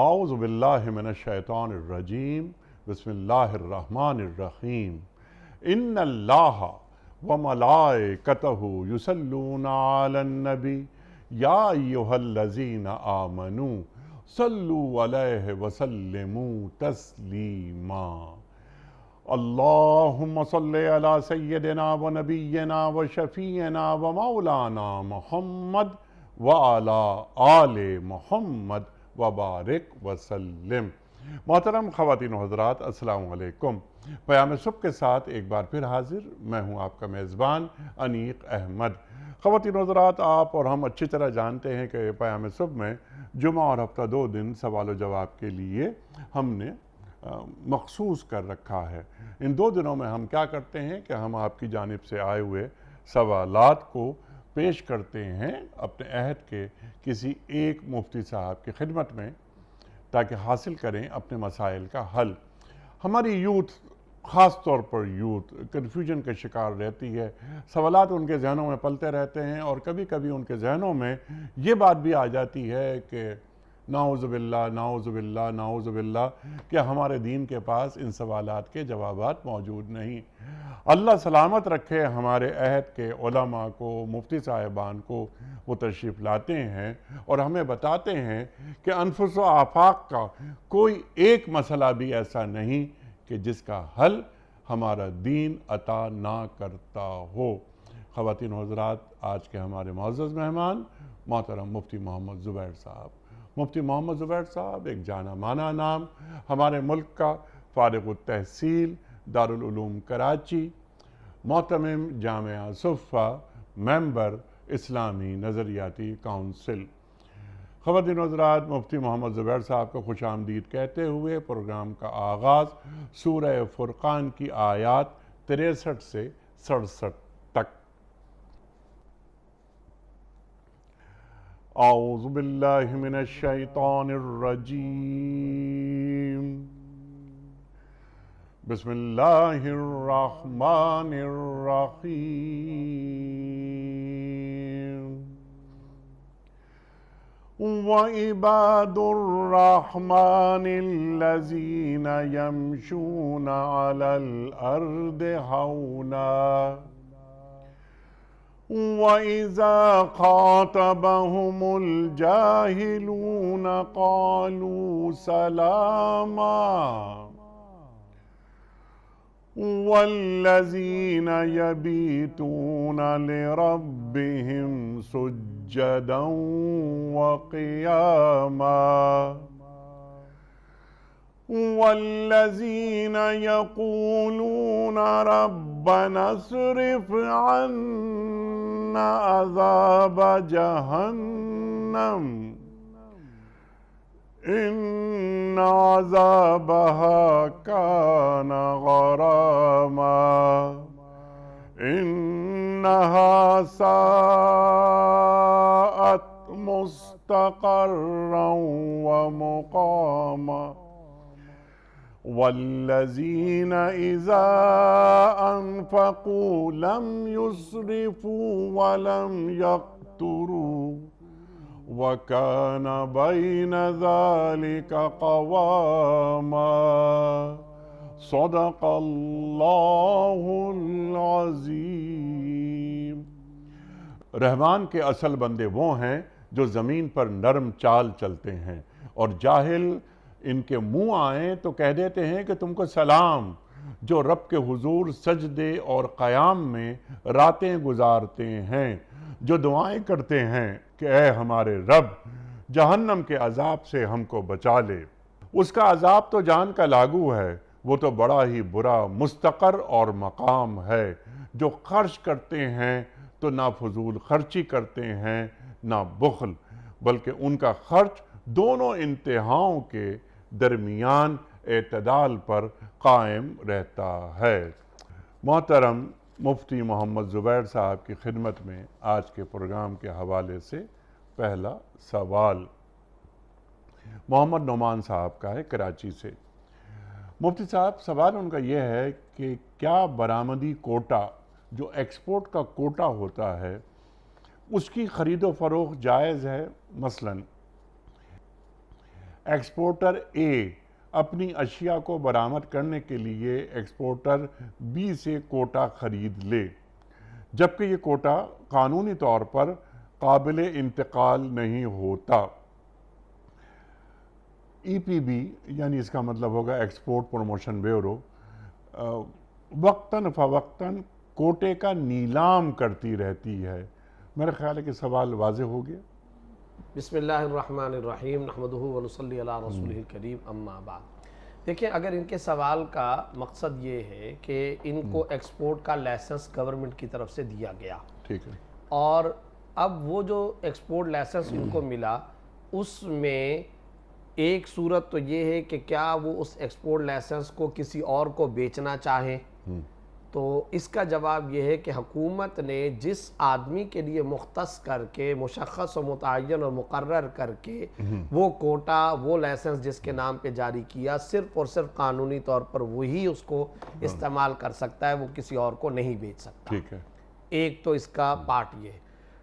اعوذ باللہ من الشیطان الرجیم بسم اللہ الرحمن الرحیم ان اللہ وملائکتہ یصلون علی النبی یا ایہا الذین آمنوا صلوا علیہ وسلموا تسلیما اللہم صلی علی سیدنا و نبینا و شفیعنا و مولانا محمد وعلی آل محمد وبارک وسلم۔ محترم خواتین و حضرات، السلام علیکم۔ پیام صبح کے ساتھ ایک بار پھر حاضر میں ہوں آپ کا میزبان انیق احمد۔ خواتین و حضرات، آپ اور ہم اچھی طرح جانتے ہیں کہ پیام صبح میں جمعہ اور ہفتہ 2 دن سوال و جواب کے لیے ہم نے مخصوص کر رکھا ہے۔ ان 2 دنوں میں ہم کیا کرتے ہیں کہ ہم آپ کی جانب سے آئے ہوئے سوالات کو پیش کرتے ہیں اپنے عہد کے کسی ایک مفتی صاحب کی خدمت میں، تاکہ حاصل کریں اپنے مسائل کا حل۔ ہماری یوتھ، خاص طور پر یوتھ، کنفیوژن کا شکار رہتی ہے، سوالات ان کے ذہنوں میں پلتے رہتے ہیں، اور کبھی کبھی ان کے ذہنوں میں یہ بات بھی آ جاتی ہے کہ نعوذ باللہ نعوذ باللہ نعوذ باللہ کہ ہمارے دین کے پاس ان سوالات کے جوابات موجود نہیں۔ اللہ سلامت رکھے ہمارے عہد کے علماء کو، مفتی صاحبان کو، وہ تشریف لاتے ہیں اور ہمیں بتاتے ہیں کہ انفس و آفاق کا کوئی ایک مسئلہ بھی ایسا نہیں کہ جس کا حل ہمارا دین عطا نہ کرتا ہو۔ خواتین و حضرات، آج کے ہمارے معزز مہمان محترم مفتی محمد زبیر صاحب۔ مفتی محمد زبیر صاحب ایک جانا مانا نام، ہمارے ملک کا فارغ التحصیل دارالعلوم کراچی، محتمم جامعہ صفہ، ممبر اسلامی نظریاتی کونسل۔ خواتین و حضرات، مفتی محمد زبیر صاحب کو خوش آمدید کہتے ہوئے پروگرام کا آغاز سورہ فرقان کی آیات 63 سے 67 تک۔ اعوذ باللہ من الشیطان الرجیم بسم اللہ الرحمن الرحیم وَعِبَادُ الرَّحْمَنِ الَّذِينَ يَمْشُونَ عَلَى الْأَرْضِ هَوْنًا وَإِذَا خَاطَبَهُمُ الْجَاهِلُونَ قَالُوا سَلَامًا وَالَّذِينَ يَبِيتُونَ لِرَبِّهِمْ سُجَّدًا وَقِيَامًا وَالَّذِينَ يَقُولُونَ رَبَّنَا اصْرِفْ عَنَّا عَذَابَ جَهَنَّمَ إِنَّ عَذَابَهَا كَانَ غَرَامًا إِنَّهَا سَاءَتْ مُسْتَقَرًّا وَمُقَامًا وَالَّذِينَ إِذَا أَنفَقُوا لَمْ يُسْرِفُوا وَلَمْ يَقْتُرُوا وَكَانَ بَيْنَ ذَلِكَ قَوَامًا صدق اللہ العظیم۔ رحمان کے اصل بندے وہ ہیں جو زمین پر نرم چال چلتے ہیں، اور جاہل ان کے منہ آئیں تو کہہ دیتے ہیں کہ تم کو سلام، جو رب کے حضور سجدے اور قیام میں راتیں گزارتے ہیں، جو دعائیں کرتے ہیں کہ اے ہمارے رب، جہنم کے عذاب سے ہم کو بچا لے۔ اس کا عذاب تو جان کا لاگو ہے، وہ تو بڑا ہی برا مستقر اور مقام ہے۔ جو خرچ کرتے ہیں تو نہ فضول خرچی کرتے ہیں نہ بخل، بلکہ ان کا خرچ دونوں انتہاؤں کے درمیان اعتدال پر قائم رہتا ہے۔ محترم مفتی محمد زبیر صاحب کی خدمت میں آج کے پروگرام کے حوالے سے پہلا سوال محمد نعمان صاحب کا ہے، کراچی سے۔ مفتی صاحب، سوال ان کا یہ ہے کہ کیا برآمدی کوٹا، جو ایکسپورٹ کا کوٹا ہوتا ہے، اس کی خرید و فروخت جائز ہے؟ مثلاً ایکسپورٹر اے اپنی اشیاء کو برآمد کرنے کے لیے ایکسپورٹر بی سے کوٹا خرید لے، جبکہ یہ کوٹا قانونی طور پر قابل انتقال نہیں ہوتا۔ ای پی بی یعنی اس کا مطلب ہوگا ایکسپورٹ پروموشن بیورو وقتاً فوقتاً کوٹے کا نیلام کرتی رہتی ہے۔ میرا خیال ہے کہ سوال واضح ہو گیا۔ بسم اللہ الرحمن الرحیم نحمدہ ونصلی علی رسولہ الکریم اما بعد۔ دیکھیں، اگر ان کے سوال کا مقصد یہ ہے کہ ان کو ایکسپورٹ کا لائسنس گورنمنٹ کی طرف سے دیا گیا، ٹھیک ہے، اور اب وہ جو ایکسپورٹ لائسنس ان کو ملا اس میں ایک صورت تو یہ ہے کہ کیا وہ اس ایکسپورٹ لائسنس کو کسی اور کو بیچنا چاہیں، تو اس کا جواب یہ ہے کہ حکومت نے جس آدمی کے لیے مختص کر کے مشخص و متعین اور مقرر کر کے وہ کوٹا، وہ لائسنس جس کے نام پہ جاری کیا، صرف اور صرف قانونی طور پر وہی اس کو استعمال کر سکتا ہے، وہ کسی اور کو نہیں بیچ سکتا۔ ٹھیک ہے، ایک تو اس کا پارٹ یہ ہے۔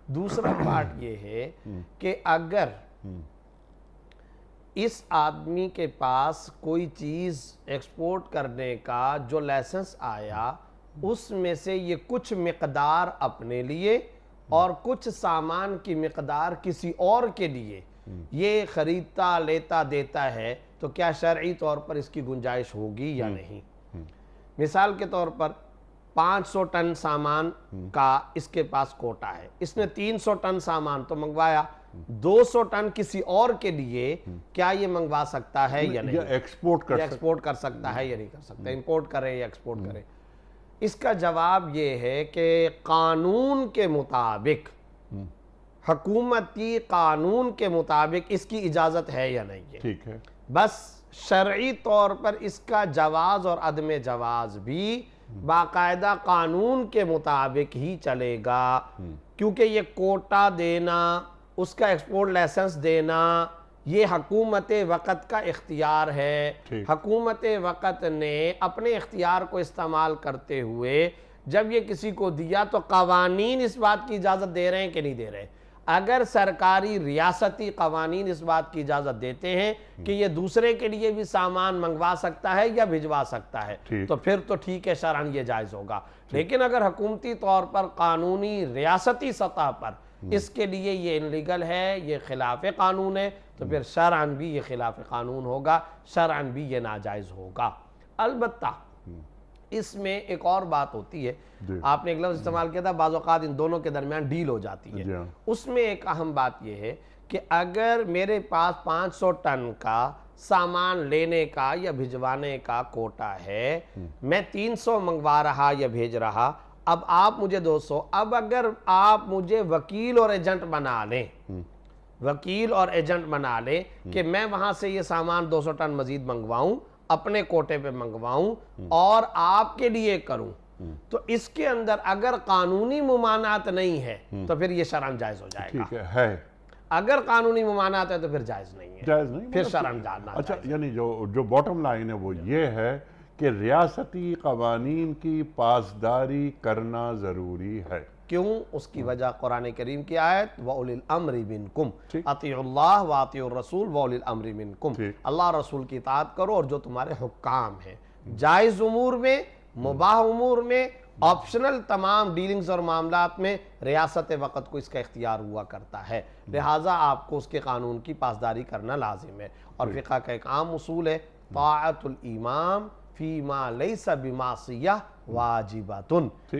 دوسرا پارٹ یہ ہے کہ اگر اس آدمی کے پاس کوئی چیز ایکسپورٹ کرنے کا جو لائسنس آیا اس میں سے یہ کچھ مقدار اپنے لیے اور کچھ سامان کی مقدار کسی اور کے لیے یہ خریدتا لیتا دیتا ہے، تو کیا شرعی طور پر اس کی گنجائش ہوگی یا نہیں؟ مثال کے طور پر 500 ٹن سامان کا اس کے پاس کوٹا ہے، اس نے 300 ٹن سامان تو منگوایا، 200 ٹن کسی اور کے لیے کیا یہ منگوا سکتا ہے یا نہیں؟ یہ ایکسپورٹ کر سکتا ہے یا نہیں کر سکتا، امپورٹ کرے یا ایکسپورٹ کرے؟ اس کا جواب یہ ہے کہ قانون کے مطابق، حکومتی قانون کے مطابق اس کی اجازت ہے یا نہیں ہے۔ ٹھیک ہے، بس شرعی طور پر اس کا جواز اور عدم جواز بھی باقاعدہ قانون کے مطابق ہی چلے گا، کیونکہ یہ کوٹا دینا، اس کا ایکسپورٹ لائسنس دینا، یہ حکومت وقت کا اختیار ہے۔ حکومت وقت نے اپنے اختیار کو استعمال کرتے ہوئے جب یہ کسی کو دیا تو قوانین اس بات کی اجازت دے رہے ہیں کہ نہیں دے رہے؟ اگر سرکاری ریاستی قوانین اس بات کی اجازت دیتے ہیں کہ یہ دوسرے کے لیے بھی سامان منگوا سکتا ہے یا بھجوا سکتا ہے تو پھر تو ٹھیک ہے، شرعاً یہ جائز ہوگا۔ لیکن اگر حکومتی طور پر قانونی ریاستی سطح پر اس کے لیے یہ انلیگل ہے، یہ خلاف قانون ہے، تو پھر شرعاً بھی یہ خلاف قانون ہوگا، شرعاً بھی یہ ناجائز ہوگا۔ البتہ اس میں ایک اور بات ہوتی ہے، آپ نے ایک لفظ استعمال کیا تھا، بعض اوقات ان دونوں کے درمیان ڈیل ہو جاتی ہے۔ اس میں ایک اہم بات یہ ہے کہ اگر میرے پاس 500 ٹن کا سامان لینے کا یا بھجوانے کا کوٹا ہے، میں 300 منگوا رہا یا بھیج رہا، اب آپ مجھے 200، اب اگر آپ مجھے وکیل اور ایجنٹ بنا لیں، وکیل اور ایجنٹ بنا لیں کہ میں وہاں سے یہ سامان 200 ٹن مزید منگواؤں، اپنے کوٹے پہ منگواؤں اور آپ کے لیے کروں، تو اس کے اندر اگر قانونی ممانعت نہیں ہے تو پھر یہ شرعاً جائز ہو جائے گا۔ ٹھیک ہے، اگر قانونی ممانعت ہے تو پھر جائز نہیں ہے، جائز نہیں، پھر شرعاً جاننا۔ اچھا، یعنی جو باٹم لائن ہے وہ یہ ہے کہ ریاستی قوانین کی پاسداری کرنا ضروری ہے۔ کیوں؟ اس کی وجہ قرآن کریم کی آیت وَأُولِي الْأَمْرِ مِنْكُمْ اطیعوا اللہ وَاطیعوا الرسول وَأُولِي الْأَمْرِ مِنْكُمْ، اللہ رسول کی اطاعت کرو اور جو تمہارے حکام ہیں، جائز امور میں، مباح امور میں، آپشنل تمام ڈیلنگز اور معاملات میں ریاست وقت کو اس کا اختیار ہوا کرتا ہے، لہٰذا آپ کو اس کے قانون کی پاسداری کرنا لازم ہے۔ اور فقہ کا ایک عام اصول ہے طاعت الامام فیما لیس بمعصیہ واجبۃ،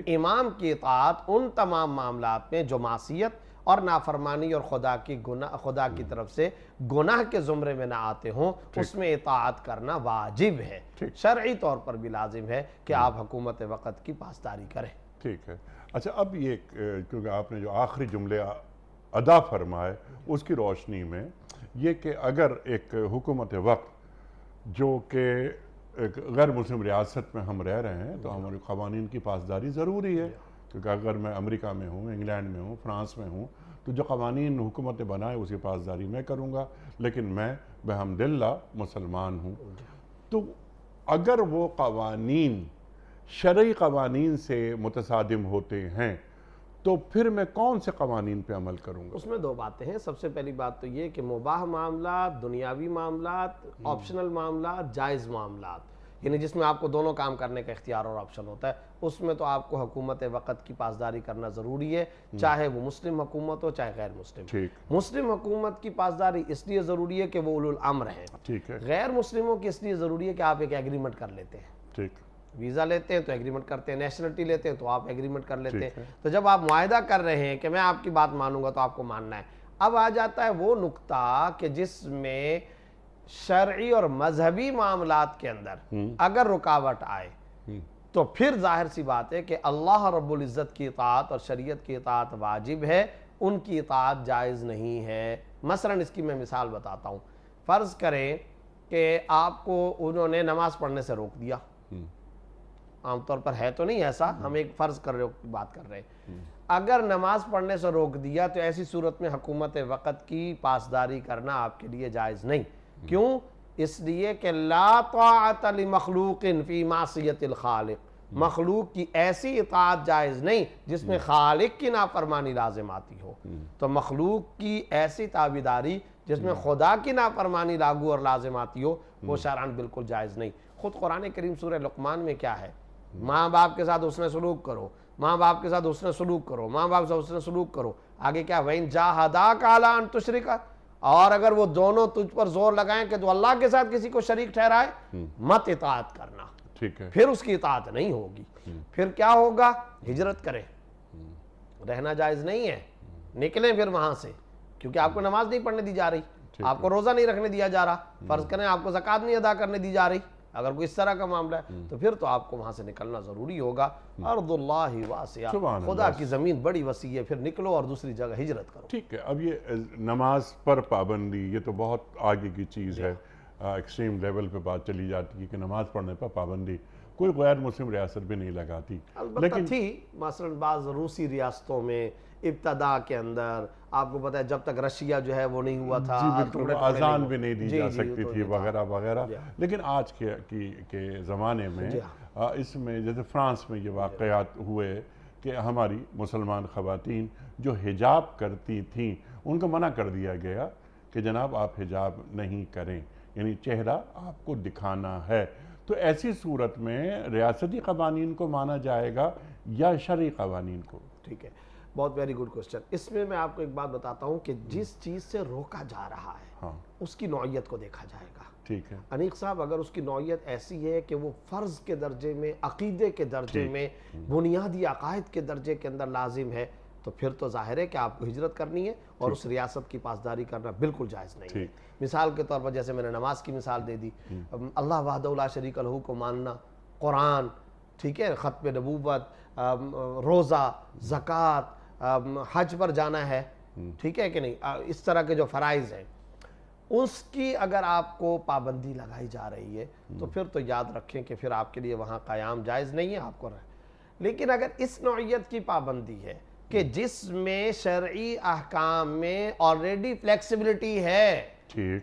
امام کی اطاعت ان تمام معاملات میں جو معصیت اور نافرمانی اور خدا کی طرف سے گناہ کے زمرے میں نہ آتے ہوں، اس میں اطاعت کرنا واجب ہے، شرعی طور پر بھی لازم ہے کہ آپ حکومت وقت کی پاسداری کریں۔ ٹھیک ہے، اچھا، اب یہ کیونکہ آپ نے جو آخری جملے ادا فرمائے اس کی روشنی میں یہ کہ اگر ایک حکومت وقت جو کہ ایک غیر مسلم ریاست میں ہم رہ رہے ہیں تو ہمارے قوانین کی پاسداری ضروری ہے، کیونکہ اگر میں امریکہ میں ہوں، انگلینڈ میں ہوں، فرانس میں ہوں، تو جو قوانین حکومت نے بنائے اس کی پاسداری میں کروں گا، لیکن میں بحمداللہ مسلمان ہوں۔ تو اگر وہ قوانین شرعی قوانین سے متصادم ہوتے ہیں تو پھر میں کون سے قوانین پہ عمل کروں گا؟ اس میں دو باتیں ہیں. سب سے پہلی بات تو یہ کہ مباح معاملات، دنیاوی معاملات، آپشنل معاملات، جائز معاملات، یعنی جس میں آپ کو دونوں کام کرنے کا اختیار اور آپشن ہوتا ہے، اس میں تو آپ کو حکومت وقت کی پاسداری کرنا ضروری ہے، چاہے وہ مسلم حکومت ہو چاہے غیر مسلم. ٹھیک مسلم حکومت کی پاسداری اس لیے ضروری ہے کہ وہ اولو الامر ہیں. ٹھیک ہے. غیر مسلموں کی اس لیے ضروری ہے کہ آپ ایک ایگریمنٹ کر لیتے ہیں. ٹھیک. ویزا لیتے ہیں تو ایگریمنٹ کرتے ہیں، نیشنلٹی لیتے ہیں تو آپ ایگریمنٹ کر لیتے ہیں. تو جب آپ معاہدہ کر رہے ہیں کہ میں آپ کی بات مانوں گا تو آپ کو ماننا ہے. اب آ جاتا ہے وہ نقطہ کہ جس میں شرعی اور مذہبی معاملات کے اندر اگر رکاوٹ آئے تو پھر ظاہر سی بات ہے کہ اللہ رب العزت کی اطاعت اور شریعت کی اطاعت واجب ہے، ان کی اطاعت جائز نہیں ہے. مثلا اس کی میں مثال بتاتا ہوں. فرض کریں کہ آپ کو انہوں نے نماز پڑھنے سے روک دیا. عام طور پر ہے تو نہیں ایسا، ہم ایک فرض کر رہے ہو بات کر رہے ہیں. اگر نماز پڑھنے سے روک دیا تو ایسی صورت میں حکومت وقت کی پاسداری کرنا آپ کے لیے جائز نہیں. کیوں؟ اس لیے کہ لا طاعت لمخلوق فی معصیت الخالق. مخلوق کی ایسی اطاعت جائز نہیں جس میں خالق کی نافرمانی لازم آتی ہو. تو مخلوق کی ایسی تابعداری جس میں خدا کی نافرمانی لاگو اور لازم آتی ہو وہ شرعاً بالکل جائز نہیں. خود قرآن کریم سورہ لقمان میں کیا ہے؟ ماں باپ کے ساتھ حسن سلوک کرو، ماں باپ کے ساتھ حسن سلوک کرو، ماں باپ سے حسن سلوک کرو. آگے کیا؟ وَإِن جَاهَدَاكَ عَلَىٰ أَن تُشْرِكَ، اور اگر وہ دونوں تجھ پر زور لگائیں کہ تو اللہ کے ساتھ کسی کو شریک ٹھہرائے، مت اطاعت کرنا. ٹھیک ہے. پھر اس کی اطاعت نہیں ہوگی. پھر کیا ہوگا؟ ہجرت کریں. رہنا جائز نہیں ہے، نکلیں پھر وہاں سے، کیونکہ آپ کو نماز نہیں پڑھنے دی جا رہی، آپ کو روزہ نہیں رکھنے دیا جا رہا، فرض کریں آپ کو زکوٰۃ نہیں ادا کرنے دی جا رہی. اگر کوئی اس طرح کا معاملہ ہے تو پھر تو آپ کو وہاں سے نکلنا ضروری ہوگا. ارض اللہ واسعہ، خدا کی زمین بڑی وسیع ہے، پھر نکلو اور دوسری جگہ ہجرت کرو. ٹھیک ہے. اب یہ نماز پر پابندی، یہ تو بہت آگے کی چیز ہے، ایکسٹریم لیول پہ بات چلی جاتی ہے کہ نماز پڑھنے پر پابندی کوئی غیر مسلم ریاست بھی نہیں لگاتی. البتہ تھی مثلا بعض روسی ریاستوں میں ابتدا کے اندر، آپ کو پتہ ہے جب تک رشیا جو ہے وہ نہیں ہوا تھا، بالکل اذان بھی نہیں دی جا سکتی تھی وغیرہ وغیرہ. لیکن آج کے زمانے میں اس میں جیسے فرانس میں یہ واقعات ہوئے کہ ہماری مسلمان خواتین جو حجاب کرتی تھیں ان کو منع کر دیا گیا کہ جناب آپ حجاب نہیں کریں، یعنی چہرہ آپ کو دکھانا ہے. تو ایسی صورت میں ریاستی قوانین کو مانا جائے گا یا شرعی قوانین کو؟ ٹھیک ہے، بہت ویری گڈ کوسچن. اس میں آپ کو ایک بات بتاتا ہوں کہ جس چیز سے روکا جا رہا ہے اس کی نوعیت کو دیکھا جائے گا. ٹھیک ہے. انیق صاحب، اگر اس کی نوعیت ایسی ہے کہ وہ فرض کے درجے میں، عقیدے کے درجے میں، بنیادی عقائد کے درجے کے اندر لازم ہے تو پھر تو ظاہر ہے کہ آپ کو ہجرت کرنی ہے اور اس ریاست کی پاسداری کرنا بالکل جائز نہیں ہے. مثال کے طور پر جیسے میں نے نماز کی مثال دے دی، اللہ وحدہ لا شریک لہ کو ماننا، قرآن، ٹھیک ہے، ختم نبوت، روزہ، زکوٰۃ، حج پر جانا ہے، ٹھیک ہے کہ نہیں، اس طرح کے جو فرائض ہیں اس کی اگر آپ کو پابندی لگائی جا رہی ہے تو پھر تو یاد رکھیں کہ پھر آپ کے لیے وہاں قیام جائز نہیں ہے، آپ کو رہے. لیکن اگر اس نوعیت کی پابندی ہے کہ جس میں شرعی احکام میں آلریڈی فلیکسیبلٹی ہے، ٹھیک،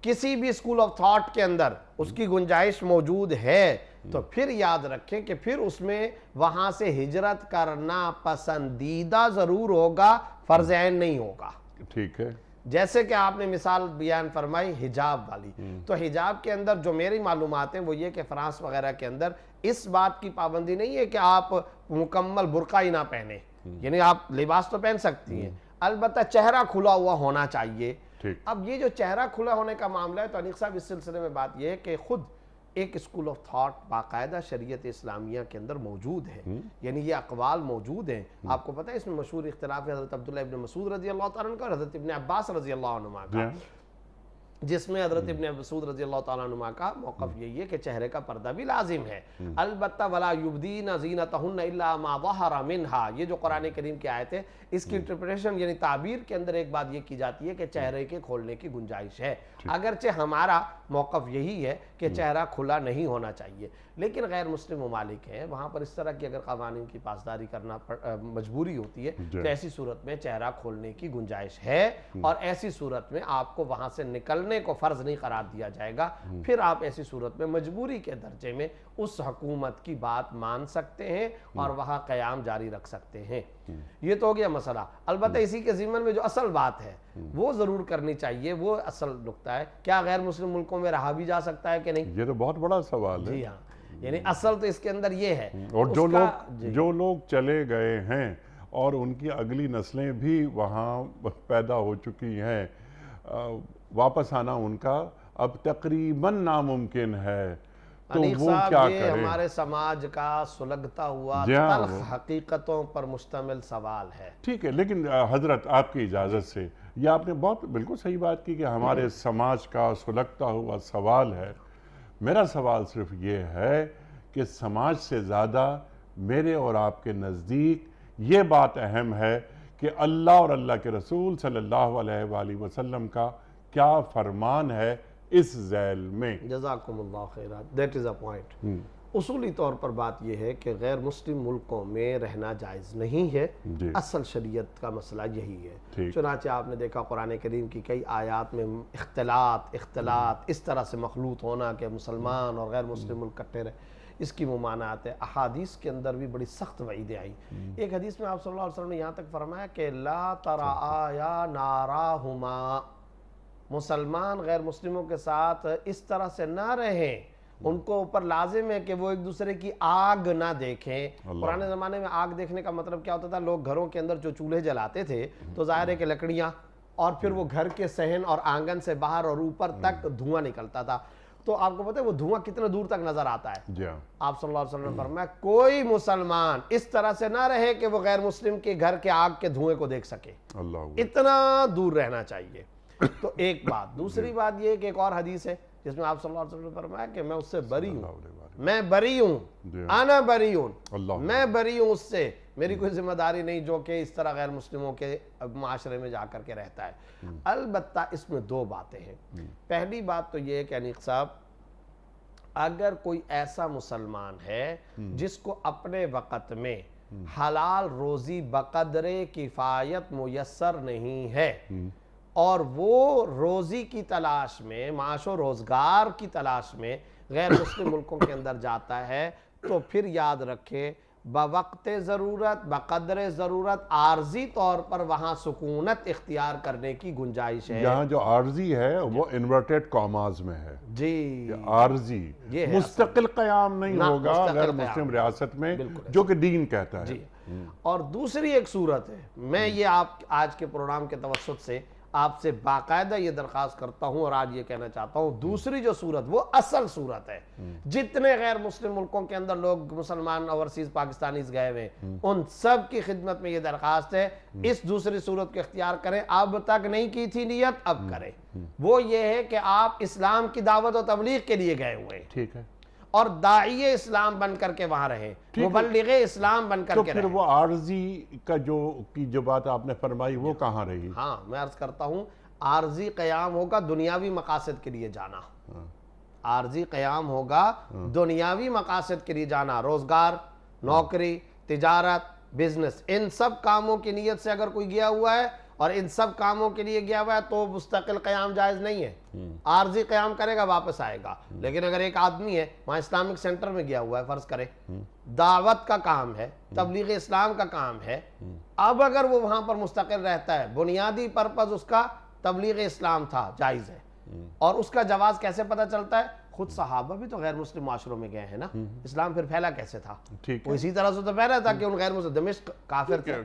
کسی بھی اسکول آف تھاٹ کے اندر اس کی گنجائش موجود ہے، تو پھر یاد رکھیں کہ پھر اس میں وہاں سے ہجرت کرنا پسندیدہ ضرور ہوگا، فرض عین نہیں ہوگا. ٹھیک ہے. جیسے کہ آپ نے مثال بیان فرمائی حجاب والی، تو حجاب کے اندر جو میری معلومات ہیں وہ یہ کہ فرانس وغیرہ کے اندر اس بات کی پابندی نہیں ہے کہ آپ مکمل برقع ہی نہ پہنیں، یعنی آپ لباس تو پہن سکتی ہیں، البتہ چہرہ کھلا ہوا ہونا چاہیے. اب یہ جو چہرہ کھلا ہونے کا معاملہ ہے تو انیق صاحب اس سلسلے میں بات یہ ہے کہ خود ایک اسکول آف تھاٹ باقاعدہ شریعت اسلامیہ کے اندر موجود ہے، یعنی یہ اقوال موجود ہیں. آپ کو پتہ ہے اس میں مشہور اختلاف ہے حضرت عبداللہ ابن مسعود رضی اللہ تعالیٰ عنہ کا اور حضرت ابن عباس رضی اللہ عنہ کا، جس میں حضرت ابن مسعود رضی اللہ تعالیٰ عنہ کا موقف یہی ہے کہ چہرے کا پردہ بھی لازم ہے. البتہ وَلَا يُبْدِينَ زِينَتَهُنَّ إِلَّا مَا ظَهَرَ مِنْهَا، یہ جو قرآن کریم کی آیت ہے اس کی انٹرپریٹیشن یعنی تعبیر کے اندر ایک بات یہ کی جاتی ہے کہ چہرے کے کھولنے کی گنجائش ہے، اگرچہ ہمارا موقف یہی ہے کہ چہرہ کھلا نہیں ہونا چاہیے. لیکن غیر مسلم ممالک ہیں وہاں پر اس طرح کی اگر قوانین کی پاسداری کرنا مجبوری ہوتی ہے تو ایسی صورت میں چہرہ کھولنے کی گنجائش ہے، اور ایسی صورت میں آپ کو وہاں سے نکلنے کرنے کو فرض نہیں قرار دیا جائے گا، پھر آپ ایسی صورت میں مجبوری کے درجے میں اس حکومت کی بات مان سکتے ہیں اور وہاں قیام جاری رکھ سکتے ہیں۔ یہ تو ہو گیا مسئلہ۔ البتہ اسی کے ضمن میں جو اصل بات ہے وہ ضرور کرنی چاہیے، وہ اصل نقطہ ہے، کیا غیر مسلم ملکوں میں رہا بھی جا سکتا ہے کہ نہیں؟ یہ تو بہت بڑا سوال ہے۔ جی ہاں، یعنی اصل تو اس کے اندر یہ ہے۔ اور جو لوگ چلے گئے ہیں اور ان کی اگلی نسلیں بھی وہاں پیدا ہو چکی ہیں، واپس آنا ان کا اب تقریباً ناممکن ہے، تو انیق وہ صاحب کیا یہ کریں؟ ہمارے سماج کا سلگتا ہوا جی ہاں، تلخ حقیقتوں پر مشتمل سوال ہے۔ ٹھیک ہے، لیکن حضرت آپ کی اجازت سے، یہ آپ نے بہت بالکل صحیح بات کی کہ ہمارے سماج کا سلگتا ہوا سوال ہے۔ میرا سوال صرف یہ ہے کہ سماج سے زیادہ میرے اور آپ کے نزدیک یہ بات اہم ہے کہ اللہ اور اللہ کے رسول صلی اللہ علیہ وآلہ وسلم کا کیا فرمان ہے اس ذیل میں۔ جزاکم اللہ خیرات، دیٹ از اے پوائنٹ۔ اصولی طور پر بات یہ ہے کہ غیر مسلم ملکوں میں رہنا جائز نہیں ہے، اصل شریعت کا مسئلہ یہی ہے۔ چنانچہ آپ نے دیکھا قرآن کریم کی کئی آیات میں اختلاط اس طرح سے مخلوط ہونا کہ مسلمان اور غیر مسلم ملک کٹے رہے، اس کی ممانعت ہے۔ احادیث کے اندر بھی بڑی سخت وعیدیں آئی۔ ایک حدیث میں آپ صلی اللہ علیہ وسلم نے یہاں تک فرمایا کہ لا ترعایا ناراہما، مسلمان غیر مسلموں کے ساتھ اس طرح سے نہ رہیں، ان کو اوپر لازم ہے کہ وہ ایک دوسرے کی آگ نہ دیکھیں۔ پرانے زمانے میں آگ دیکھنے کا مطلب کیا ہوتا تھا؟ لوگ گھروں کے اندر جو چولہے جلاتے تھے تو ظاہر ہے کہ لکڑیاں، اور پھر وہ گھر کے صحن اور آنگن سے باہر اور اوپر تک دھواں نکلتا تھا، تو آپ کو پتہ ہے وہ دھواں کتنا دور تک نظر آتا ہے۔ آپ صلی اللہ علیہ وسلم نے فرمایا کوئی مسلمان اس طرح سے نہ رہے کہ وہ غیر مسلم کے گھر کے آگ کے دھوئیں کو دیکھ سکے، اتنا دور رہنا چاہیے۔ تو ایک بات، دوسری بات یہ کہ ایک اور حدیث ہے جس میں آپ صلی اللہ علیہ وسلم نے فرمایا کہ میں اس سے بری ہوں، میں بری ہوں، انا بری ہوں، میں بری ہوں اس سے، میری کوئی ذمہ داری نہیں جو کہ اس طرح غیر مسلموں کے معاشرے میں جا کر کے رہتا ہے۔ البتہ اس میں دو باتیں ہیں۔ پہلی بات تو یہ ہے کہ انیق صاحب، اگر کوئی ایسا مسلمان ہے جس کو اپنے وقت میں حلال روزی بقدر کفایت میسر نہیں ہے اور وہ روزی کی تلاش میں، معاش و روزگار کی تلاش میں غیر مسلم ملکوں کے اندر جاتا ہے، تو پھر یاد رکھے بوقت ضرورت، بقدر ضرورت، عارضی طور پر وہاں سکونت اختیار کرنے کی گنجائش ہے۔ یہاں جو عارضی ہے وہ انورٹڈ کاماز میں ہے، جی عارضی، مستقل قیام نہیں ہوگا غیر مسلم ریاست میں، جو کہ دین کہتا ہے۔ اور دوسری ایک صورت ہے، میں یہ آپ آج کے پروگرام کے توسط سے آپ سے باقاعدہ یہ درخواست کرتا ہوں اور آج یہ کہنا چاہتا ہوں، دوسری جو صورت وہ اصل صورت ہے۔ جتنے غیر مسلم ملکوں کے اندر لوگ مسلمان اوورسیز پاکستانیز گئے ہوئے، ان سب کی خدمت میں یہ درخواست ہے اس دوسری صورت کو اختیار کریں۔ اب تک نہیں کی تھی نیت، اب کریں۔ وہ یہ ہے کہ آپ اسلام کی دعوت و تبلیغ کے لیے گئے ہوئے ہیں، ٹھیک ہے، اور داعی اسلام بن کر کے وہاں رہیں، مبلغ اسلام بن کر کے رہیں۔ تو پھر وہ عارضی کا جو بات آپ نے فرمائی وہ کہاں رہی؟ ہاں، میں عرض کرتا ہوں، عارضی قیام ہوگا دنیاوی مقاصد کے لیے جانا، عارضی قیام ہوگا دنیاوی مقاصد کے لیے جانا، روزگار، نوکری، تجارت، بزنس، ان سب کاموں کی نیت سے اگر کوئی گیا ہوا ہے اور ان سب کاموں کے لیے گیا ہوا ہے تو مستقل قیام جائز نہیں ہے، عارضی قیام کرے گا، واپس آئے گا۔ لیکن اگر ایک آدمی ہے وہاں اسلامک سینٹر میں گیا ہوا ہے، فرض کرے دعوت کا کام ہے، تبلیغ اسلام کا کام ہے، اب اگر وہ وہاں پر مستقل رہتا ہے، بنیادی پرپز اس کا تبلیغ اسلام تھا، جائز ہے۔ اور اس کا جواز کیسے پتہ چلتا ہے؟ خود صحابہ بھی تو غیر مسلم معاشروں میں گئے ہیں نا، اسلام پھر پھیلا کیسے تھا؟ وہ اسی طرح سے تو پھیلا تھا کہ ان غیر مسلم، دمشق کافر تھے،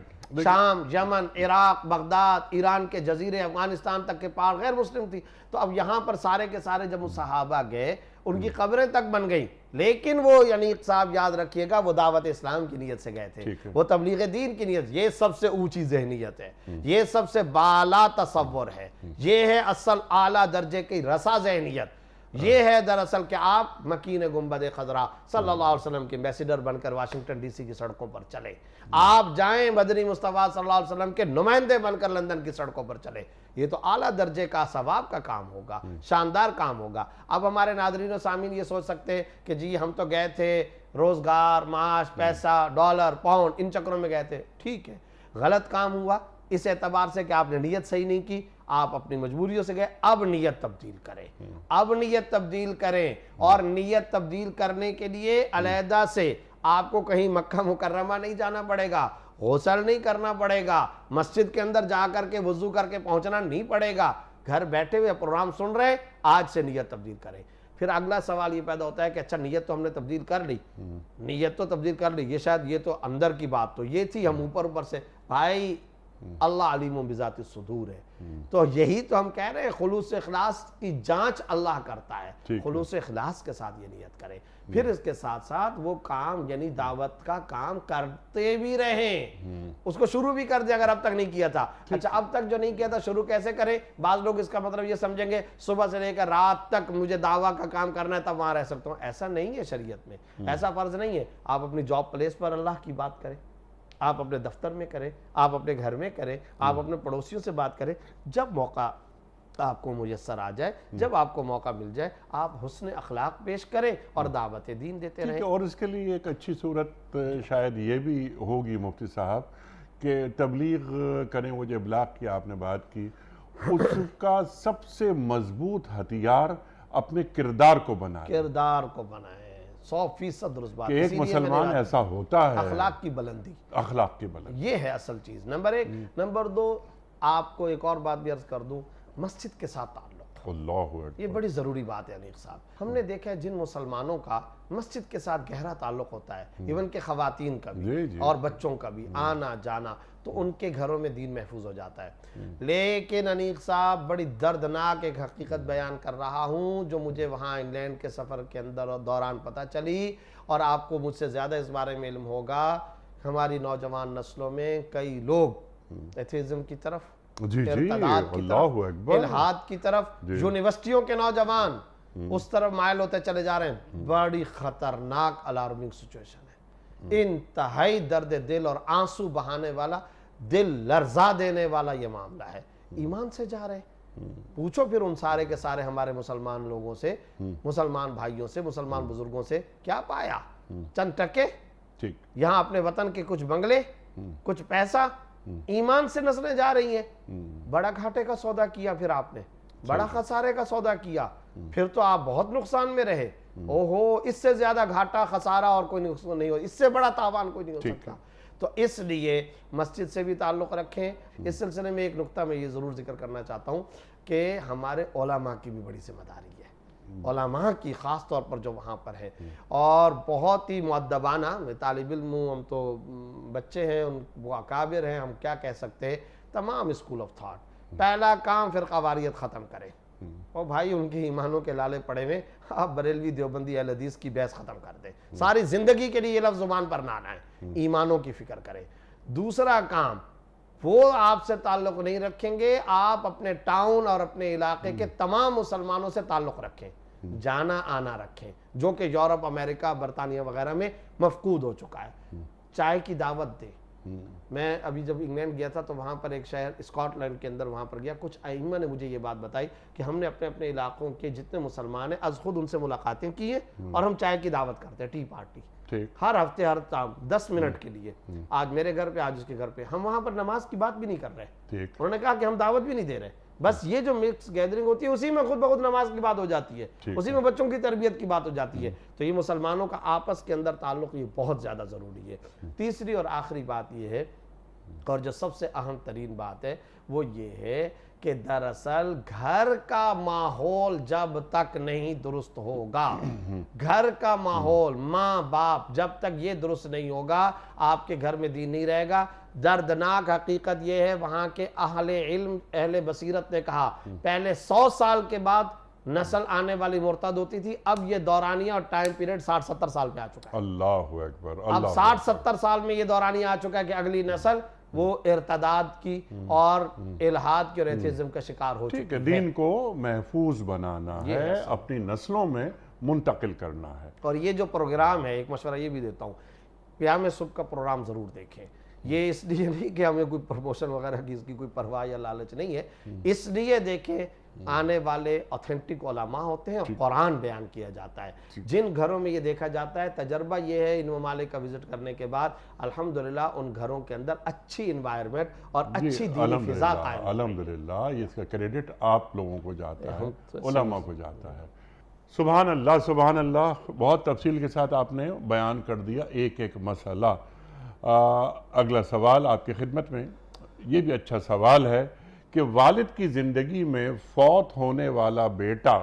شام، یمن، عراق، بغداد، ایران کے جزیرے، افغانستان تک کے پار غیر مسلم تھی۔ تو اب یہاں پر سارے کے سارے جب وہ صحابہ گئے، ان کی قبریں تک بن گئی، لیکن وہ یعنی صاحب یاد رکھیے گا وہ دعوت اسلام کی نیت سے گئے تھے، وہ تبلیغ دین کی نیت۔ یہ سب سے اونچی ذہنیت ہے، یہ سب سے بالا تصور ہے، یہ ہے اصل اعلیٰ درجے کی رسا ذہنیت۔ یہ ہے دراصل کہ آپ مکین گنبد خضرا صلی اللہ علیہ وسلم کے ایمبیسیڈر بن کر واشنگٹن ڈی سی کی سڑکوں پر چلے، آپ جائیں مدنی مصطفیٰ صلی اللہ علیہ وسلم کے نمائندے بن کر لندن کی سڑکوں پر چلے۔ یہ تو اعلیٰ درجے کا ثواب کا کام ہوگا، شاندار کام ہوگا۔ اب ہمارے ناظرین و سامعین یہ سوچ سکتے ہیں کہ جی ہم تو گئے تھے روزگار، معاش، پیسہ، ڈالر، پاؤنڈ، ان چکروں میں گئے تھے، ٹھیک ہے، غلط کام ہوا، اس اعتبار سے کہ آپ نے نیت صحیح نہیں کی، آپ اپنی مجبوریوں سے گئے، اب نیت تبدیل کریں، اب نیت تبدیل کریں، اور نیت تبدیل کرنے کے لیے علیحدہ سے آپ کو کہیں مکہ مکرمہ نہیں جانا پڑے گا، غسل نہیں کرنا پڑے گا، مسجد کے اندر جا کر کے وضو کر کے پہنچنا نہیں پڑے گا، گھر بیٹھے ہوئے پروگرام سن رہے ہیں، آج سے نیت تبدیل کریں۔ پھر اگلا سوال یہ پیدا ہوتا ہے کہ اچھا نیت تو ہم نے تبدیل کر لی، نیت تو تبدیل کر لی، یہ شاید یہ تو اندر کی بات تو یہ تھی، ہم اوپر سے بھائی اللہ علیم بذات الصدور ہے، تو یہی تو ہم کہہ رہے ہیں، خلوص اخلاص کی جانچ اللہ کرتا ہے، خلوص اخلاص کے ساتھ یہ نیت کریں، پھر اس کے ساتھ ساتھ وہ کام یعنی دعوت کا کام کرتے بھی رہیں، اس کو شروع بھی کر دیں اگر اب تک نہیں کیا تھا۔ اچھا اب تک جو نہیں کیا تھا شروع کیسے کریں؟ بعض لوگ اس کا مطلب یہ سمجھیں گے صبح سے لے کر رات تک مجھے دعویٰ کا کام کرنا ہے تب وہاں رہ سکتا ہوں، ایسا نہیں ہے شریعت میں، ایسا فرض نہیں ہے۔ آپ اپنی جاب پلیس پر اللہ کی بات کریں، آپ اپنے دفتر میں کریں، آپ اپنے گھر میں کریں، آپ اپنے پڑوسیوں سے بات کریں، جب موقع آپ کو میسر آ جائے، جب آپ کو موقع مل جائے، آپ حسن اخلاق پیش کریں اور دعوت دین دیتے رہیں۔ اور اس کے لیے ایک اچھی صورت شاید یہ بھی ہوگی مفتی صاحب کہ تبلیغ کریں، وہ جو ابلاغ کی آپ نے بات کی، اس کا سب سے مضبوط ہتھیار اپنے کردار کو بنائیں، کردار کو بنائیں، 100% درست بات، کہ ایک مسلمان ایسا ہوتا ہے، اخلاق کی بلندی، اخلاق کی بلند، یہ ہے اصل چیز، نمبر 1۔ نمبر 2، آپ کو ایک اور بات بھی عرض کر دوں، مسجد کے ساتھ تعلق، اللہ اکبر، یہ بڑی ضروری بات ہے انیق صاحب۔ ہم نے دیکھا ہے جن مسلمانوں کا مسجد کے ساتھ گہرا تعلق ہوتا ہے، ایون کہ خواتین کا بھی اور بچوں کا بھی آنا جانا، تو ان کے گھروں میں دین محفوظ ہو جاتا ہے۔ لیکن انیق صاحب بڑی دردناک ایک حقیقت بیان کر رہا ہوں جو مجھے وہاں انگلینڈ کے سفر کے اندر اور دوران پتہ چلی، اور آپ کو مجھ سے زیادہ اس بارے میں علم ہوگا، ہماری نوجوان نسلوں میں کئی لوگ ایتھیزم کی طرف، ارتداد کی طرف، الحاد کی طرف، یونیورسٹیوں کے نوجوان اس طرف مائل ہوتے چلے جا رہے ہیں۔ بڑی خطرناک الارمنگ سچویشن ہے، انتہائی درد دل اور آنسو بہانے والا، دل لرزا دینے والا یہ معاملہ ہے۔ ایمان سے جا رہے ہیں، پوچھو پھر ان سارے کے سارے ہمارے مسلمان لوگوں سے، مسلمان بھائیوں سے، مسلمان بزرگوں سے، کیا پایا؟ چند ٹکے، یہاں اپنے وطن کے کچھ بنگلے، کچھ پیسہ، ایمان سے نسلیں جا رہی ہیں۔ بڑا گھاٹے کا سودا کیا پھر آپ نے، بڑا خسارے کا سودا کیا، پھر تو آپ بہت نقصان میں رہے۔ اوہو، اس سے زیادہ گھاٹا خسارہ اور کوئی نقصان نہیں ہو، اس سے بڑا تاوان کوئی نہیں ہو سکتا۔ تو اس لیے مسجد سے بھی تعلق رکھیں۔ اس سلسلے میں ایک نقطہ میں یہ ضرور ذکر کرنا چاہتا ہوں کہ ہمارے علماء کی بھی بڑی ذمہ داری ہے، علماء کی خاص طور پر جو وہاں پر ہے، اور بہت ہی مؤدبانہ، طالب علم ہوں، ہم تو بچے ہیں، وہ اکابر ہیں، ہم کیا کہہ سکتے ہیں، تمام اسکول آف تھاٹ، پہلا کام فرقہ واریت ختم کریں، اور بھائی ان کی ایمانوں کے لالے پڑے ہوئے، آپ بریلوی دیوبندی اہل حدیث کی بحث ختم کر دیں، ساری زندگی کے لیے یہ لفظ زبان پر نہ لائیں، ایمانوں کی فکر کریں۔ دوسرا کام، وہ آپ سے تعلق نہیں رکھیں گے، آپ اپنے ٹاؤن اور اپنے علاقے کے تمام مسلمانوں سے تعلق رکھیں، جانا آنا رکھیں، جو کہ یورپ، امریکہ، برطانیہ وغیرہ میں مفقود ہو چکا ہے۔ چائے کی دعوت دیں۔ میں ابھی جب انگلینڈ گیا تھا تو وہاں پر ایک شہر اسکاٹ لینڈ کے اندر وہاں پر گیا، کچھ ائمہ نے مجھے یہ بات بتائی کہ ہم نے اپنے اپنے علاقوں کے جتنے مسلمان ہیں از خود ان سے ملاقاتیں کی ہیں، اور ہم چائے کی دعوت کرتے ہیں، ٹی پارٹی، ہر ہفتے ہر 10 منٹ کے لیے، آج میرے گھر پہ، آج اس کے گھر پہ۔ ہم وہاں پر نماز کی بات بھی نہیں کر رہے، انہوں نے کہا کہ ہم دعوت بھی نہیں دے رہے، بس یہ جو مکس گیدرنگ ہوتی ہے اسی میں خود بخود نماز کی بات ہو جاتی ہے، اسی میں بچوں کی تربیت کی بات ہو جاتی ہے۔ تو یہ مسلمانوں کا آپس کے اندر تعلق یہ بہت زیادہ ضروری ہے۔ تیسری اور آخری بات یہ ہے، اور جو سب سے اہم ترین بات ہے، وہ یہ ہے کہ دراصل گھر کا ماحول جب تک نہیں درست ہوگا، گھر کا ماحول، ماں باپ، جب تک یہ درست نہیں ہوگا، آپ کے گھر میں دین نہیں رہے گا۔ دردناک حقیقت یہ ہے، وہاں کے اہل علم، اہل بصیرت نے کہا پہلے 100 سال کے بعد نسل آنے والی مرتد ہوتی تھی، اب یہ دورانیہ اور ٹائم پیریڈ 60-70 سال پہ آ چکا ہے۔ اللہ اکبر، اب 60-70 سال میں یہ دورانیہ آ چکا ہے کہ اگلی نسل وہ ارتداد کی اور الحاد کی اور ایتھیزم کا شکار ہو چکی ہے۔ دین کو محفوظ بنانا ہے، اپنی نسلوں میں منتقل کرنا ہے۔ اور یہ جو پروگرام ہے، ایک مشورہ یہ بھی دیتا ہوں، قیام صبح کا پروگرام ضرور دیکھیں۔ یہ اس لیے نہیں کہ ہمیں کوئی پروموشن وغیرہ کی اس کی کوئی پرواہ یا لالچ نہیں ہے، اس لیے دیکھیں آنے والے اوتھینٹک علماء ہوتے ہیں اور قرآن بیان کیا جاتا ہے. جن گھروں میں یہ دیکھا جاتا ہے, تجربہ یہ ہے ان ممالک کا وزٹ کرنے کے بعد, الحمدللہ ان گھروں کے اندر اچھی انوائرمنٹ اور اچھی دینی فضا قائم. الحمدللہ یہ اس کا کریڈٹ آپ لوگوں کو جاتا ہے, علماء کو جاتا ہے. سبحان اللہ سبحان اللہ. بہت تفصیل کے ساتھ آپ نے بیان کر دیا ایک ایک مسئلہ. اگلا سوال آپ کی خدمت میں, یہ بھی اچھا سوال ہے کہ والد کی زندگی میں فوت ہونے والا بیٹا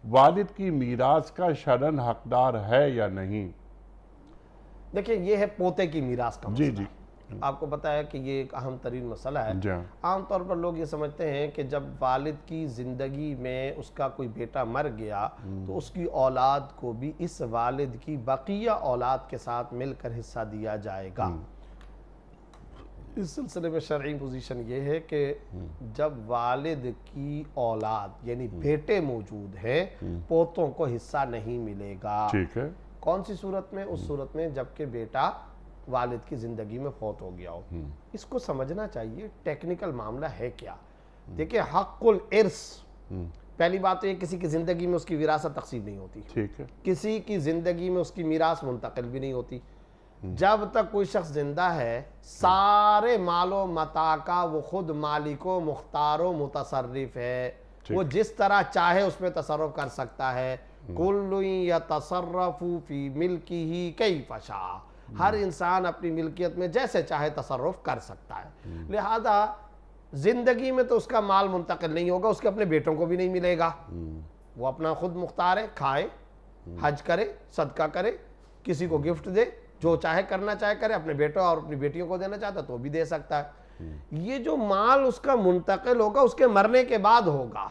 والد کی میراث کا شرعاً حقدار ہے یا نہیں؟ دیکھیں یہ ہے پوتے کی میراث کا مسئلہ. جی آپ کو پتا ہے کہ یہ ایک اہم ترین مسئلہ ہے. جی عام طور پر لوگ یہ سمجھتے ہیں کہ جب والد کی زندگی میں اس کا کوئی بیٹا مر گیا تو اس کی اولاد کو بھی اس والد کی بقیہ اولاد کے ساتھ مل کر حصہ دیا جائے گا. اس سلسلے میں شرعی پوزیشن یہ ہے کہ جب والد کی اولاد یعنی بیٹے موجود ہیں, پوتوں کو حصہ نہیں ملے گا. ٹھیک ہے. کون سی صورت میں؟ اس صورت میں جبکہ بیٹا والد کی زندگی میں فوت ہو گیا ہو. اس کو سمجھنا چاہیے ٹیکنیکل معاملہ ہے کیا. دیکھیں حق الارث, پہلی بات تو یہ کسی کی زندگی میں اس کی وراثت تقسیم نہیں ہوتی. ٹھیک ہے. کسی کی زندگی میں اس کی میراث منتقل بھی نہیں ہوتی. جب تک کوئی شخص زندہ ہے سارے مال و متاع کا وہ خود مالک و مختار و متصرف ہے. وہ جس طرح چاہے اس میں تصرف کر سکتا ہے. کل یتصرف فی ملکہ کیف شاء, ہر انسان اپنی ملکیت میں جیسے چاہے تصرف کر سکتا ہے. لہذا زندگی میں تو اس کا مال منتقل نہیں ہوگا, اس کے اپنے بیٹوں کو بھی نہیں ملے گا. وہ اپنا خود مختار ہے, کھائے, حج کرے, صدقہ کرے, کسی کو گفٹ دے, جو چاہے کرنا چاہے کرے, اپنے بیٹوں اور اپنی بیٹیوں کو دینا چاہتا تو بھی دے سکتا ہے. یہ جو مال اس کا منتقل ہوگا اس کے مرنے کے بعد ہوگا.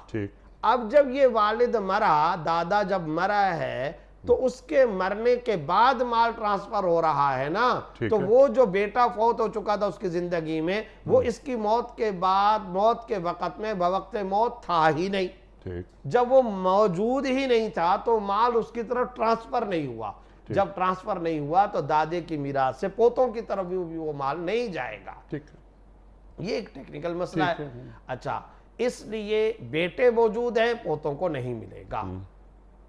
اب جب یہ والد مرا, دادا جب مرا ہے, تو اس کے مرنے کے بعد مال ٹرانسفر ہو رہا ہے نا. تو وہ جو بیٹا فوت ہو چکا تھا اس کی زندگی میں, وہ اس کی موت کے بعد, موت کے وقت میں بوقت موت تھا ہی نہیں. جب وہ موجود ہی نہیں تھا تو مال اس کی طرف ٹرانسفر نہیں ہوا. جب ٹرانسفر نہیں ہوا تو دادے کی میراث سے پوتوں کی طرف بھی وہ مال نہیں جائے گا. یہ ایک ٹیکنیکل مسئلہ ہے. اچھا, اس لیے بیٹے موجود ہیں, پوتوں کو نہیں ملے گا.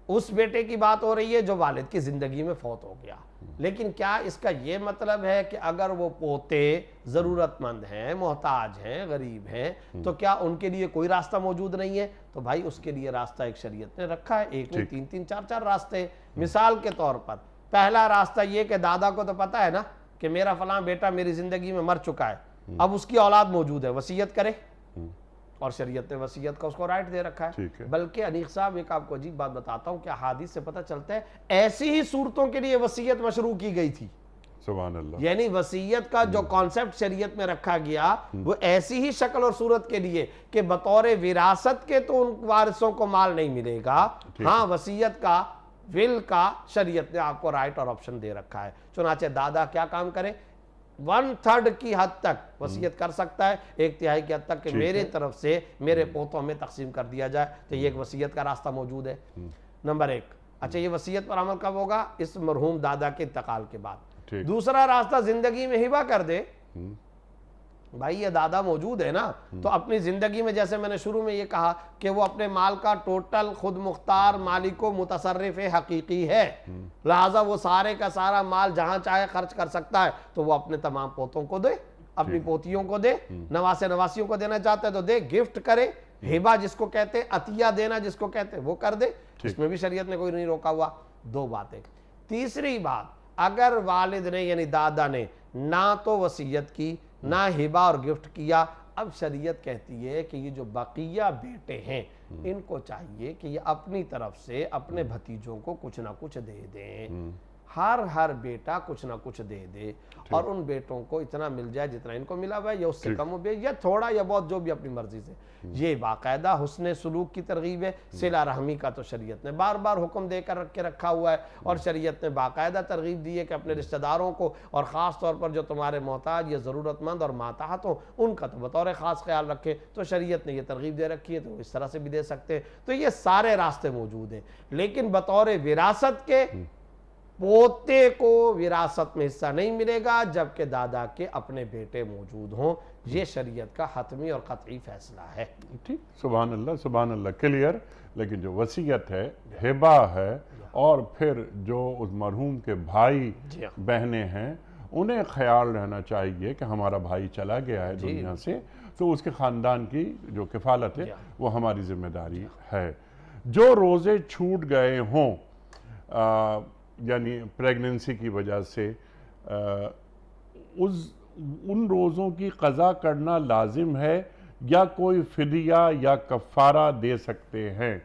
اس بیٹے کی بات ہو رہی ہے جو والد کی زندگی میں فوت ہو گیا. لیکن کیا اس کا یہ مطلب ہے کہ اگر وہ پوتے ضرورت مند ہیں, محتاج ہیں, غریب ہیں, تو کیا ان کے لیے کوئی راستہ موجود نہیں ہے؟ تو بھائی اس کے لیے راستہ ایک شریعت نے رکھا ہے. ایک نہیں, تین تین چار چار راستے. مثال کے طور پر پہلا راستہ یہ کہ دادا کو تو پتا ہے نا کہ میرا فلاں بیٹا میری زندگی میں مر چکا ہے, اب اس کی اولاد موجود ہے, وصیت کرے. اور شریعت نے وصیت کا اس کو رائٹ دے رکھا ہے. بلکہ انیق صاحب ایک آپ کو عجیب بات بتاتا ہوں کہ احادیث سے پتہ چلتا ہے ایسی ہی صورتوں کے لیے وصیت مشروع کی گئی تھی. سبحان اللہ. یعنی وصیت کا جو کانسیپٹ شریعت میں رکھا گیا وہ ایسی ہی شکل اور صورت کے لیے کہ بطور وراثت کے تو ان وارثوں کو مال نہیں ملے گا, ہاں وصیت کا, ول کا شریعت نے آپ کو رائٹ اور آپشن دے رکھا ہے. چنانچہ دادا کیا کام کرے, 1/3 کی حد تک وصیت کر سکتا ہے, 1/3 کی حد تک کہ میرے طرف سے میرے پوتوں میں تقسیم کر دیا جائے. تو یہ ایک وصیت کا راستہ موجود ہے. نمبر 1. اچھا, یہ وصیت پر عمل کب ہوگا؟ اس مرحوم دادا کے انتقال کے بعد. دوسرا راستہ زندگی میں ہبہ کر دے. بھائی یہ دادا موجود ہے نا, تو اپنی زندگی میں جیسے میں نے شروع میں یہ کہا کہ وہ اپنے مال کا ٹوٹل خود مختار مالک و متصرف حقیقی ہے, لہذا وہ سارے کا سارا مال جہاں چاہے خرچ کر سکتا ہے. تو وہ اپنے تمام پوتوں کو دے, اپنی پوتیوں کو دے, نواسے نواسیوں کو دینا چاہتا ہے تو دے, گفٹ کرے, ہبہ جس کو کہتے ہیں, عطیہ دینا جس کو کہتے ہیں وہ کر دے. اس میں بھی شریعت نے کوئی نہیں روکا ہوا. 2 باتیں. تیسری بات, اگر والد نے یعنی دادا نے نہ تو وصیت کی نہ ہبہ اور گفٹ کیا, اب شریعت کہتی ہے کہ یہ جو بقیہ بیٹے ہیں ان کو چاہیے کہ یہ اپنی طرف سے اپنے بھتیجوں کو کچھ نہ کچھ دے دیں. ہر بیٹا کچھ نہ کچھ دے دے, اور ان بیٹوں کو اتنا مل جائے جتنا ان کو ملا ہوا ہے, یا اس سے کم ہو بھی, یا تھوڑا یا بہت, جو بھی اپنی مرضی سے. یہ باقاعدہ حسن سلوک کی ترغیب ہے. صلہ رحمی کا تو شریعت نے بار بار حکم دے کر رکھا ہوا ہے, اور شریعت نے باقاعدہ ترغیب دی ہے کہ اپنے رشتہ داروں کو, اور خاص طور پر جو تمہارے محتاج یا ضرورت مند اور ماتحت ہوں, ان کا تو بطور خاص خیال رکھیں. تو شریعت نے یہ ترغیب دے رکھی ہے, تو اس طرح سے بھی دے سکتے ہیں. تو یہ سارے راستے موجود ہیں. لیکن بطور وراثت کے پوتے کو وراثت میں حصہ نہیں ملے گا جبکہ دادا کے اپنے بیٹے موجود ہوں. یہ شریعت کا حتمی اور قطعی فیصلہ ہے. ٹھیک، سبحان اللہ کلیئر. لیکن جو وصیت ہے، ہبہ ہے، اور پھر جو اس مرحوم کے بھائی بہنیں ہیں انہیں خیال رہنا چاہیے کہ ہمارا بھائی چلا گیا ہے دنیا سے، تو اس کے خاندان کی جو کفالت ہے وہ ہماری ذمہ داری ہے. جو روزے چھوٹ گئے ہوں یعنی پریگننسی کی وجہ سے، ان روزوں کی قضا کرنا لازم ہے یا کوئی فدیہ یا کفارہ دے سکتے ہیں؟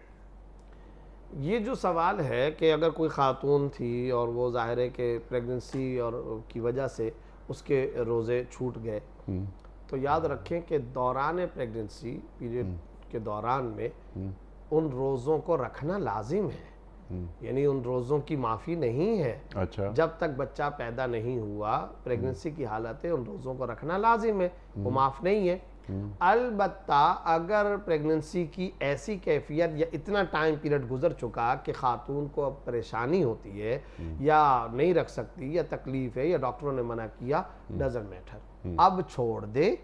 یہ جو سوال ہے کہ اگر کوئی خاتون تھی اور وہ ظاہر ہے کہ پریگننسی اور کی وجہ سے اس کے روزے چھوٹ گئے، تو یاد رکھیں کہ دوران پریگننسی پیریڈ کے دوران میں ان روزوں کو رکھنا لازم ہے. یعنی ان روزوں کی معافی نہیں ہے. اچھا، جب تک بچہ پیدا نہیں ہوا پریگننسی کی حالت ہے ان روزوں کو رکھنا لازم ہے، وہ معاف نہیں ہے. البتہ اگر پریگننسی کی ایسی کیفیت یا اتنا ٹائم پیریڈ گزر چکا کہ خاتون کو اب پریشانی ہوتی ہے یا نہیں رکھ سکتی یا تکلیف ہے یا ڈاکٹروں نے منع کیا، ڈزنٹ میٹر، اب چھوڑ دے،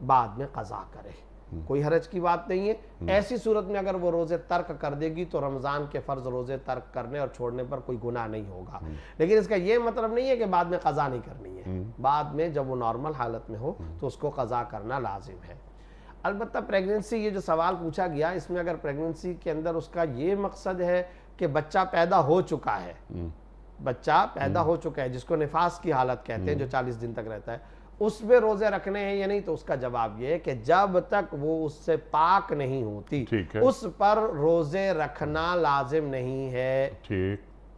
بعد میں قضا کرے، کوئی حرج کی بات نہیں ہے. ایسی صورت میں اگر وہ روزے ترک کر دے گی تو رمضان کے فرض روزے ترک کرنے اور چھوڑنے پر کوئی گناہ نہیں ہوگا. لیکن اس کا یہ مطلب نہیں ہے کہ بعد میں قضا نہیں کرنی ہے. بعد میں جب وہ نارمل حالت میں ہو تو اس کو قضا کرنا لازم ہے. البتہ پریگننسی، یہ جو سوال پوچھا گیا، اس میں اگر پریگننسی کے اندر اس کا یہ مقصد ہے کہ بچہ پیدا ہو چکا ہے، بچہ پیدا ہو چکا ہے جس کو نفاس کی حالت کہتے ہیں جو 40 دن تک رہتا ہے، اس میں روزے رکھنے ہیں یا نہیں، تو اس کا جواب یہ ہے کہ جب تک وہ اس سے پاک نہیں ہوتی اس پر روزے رکھنا لازم نہیں ہے.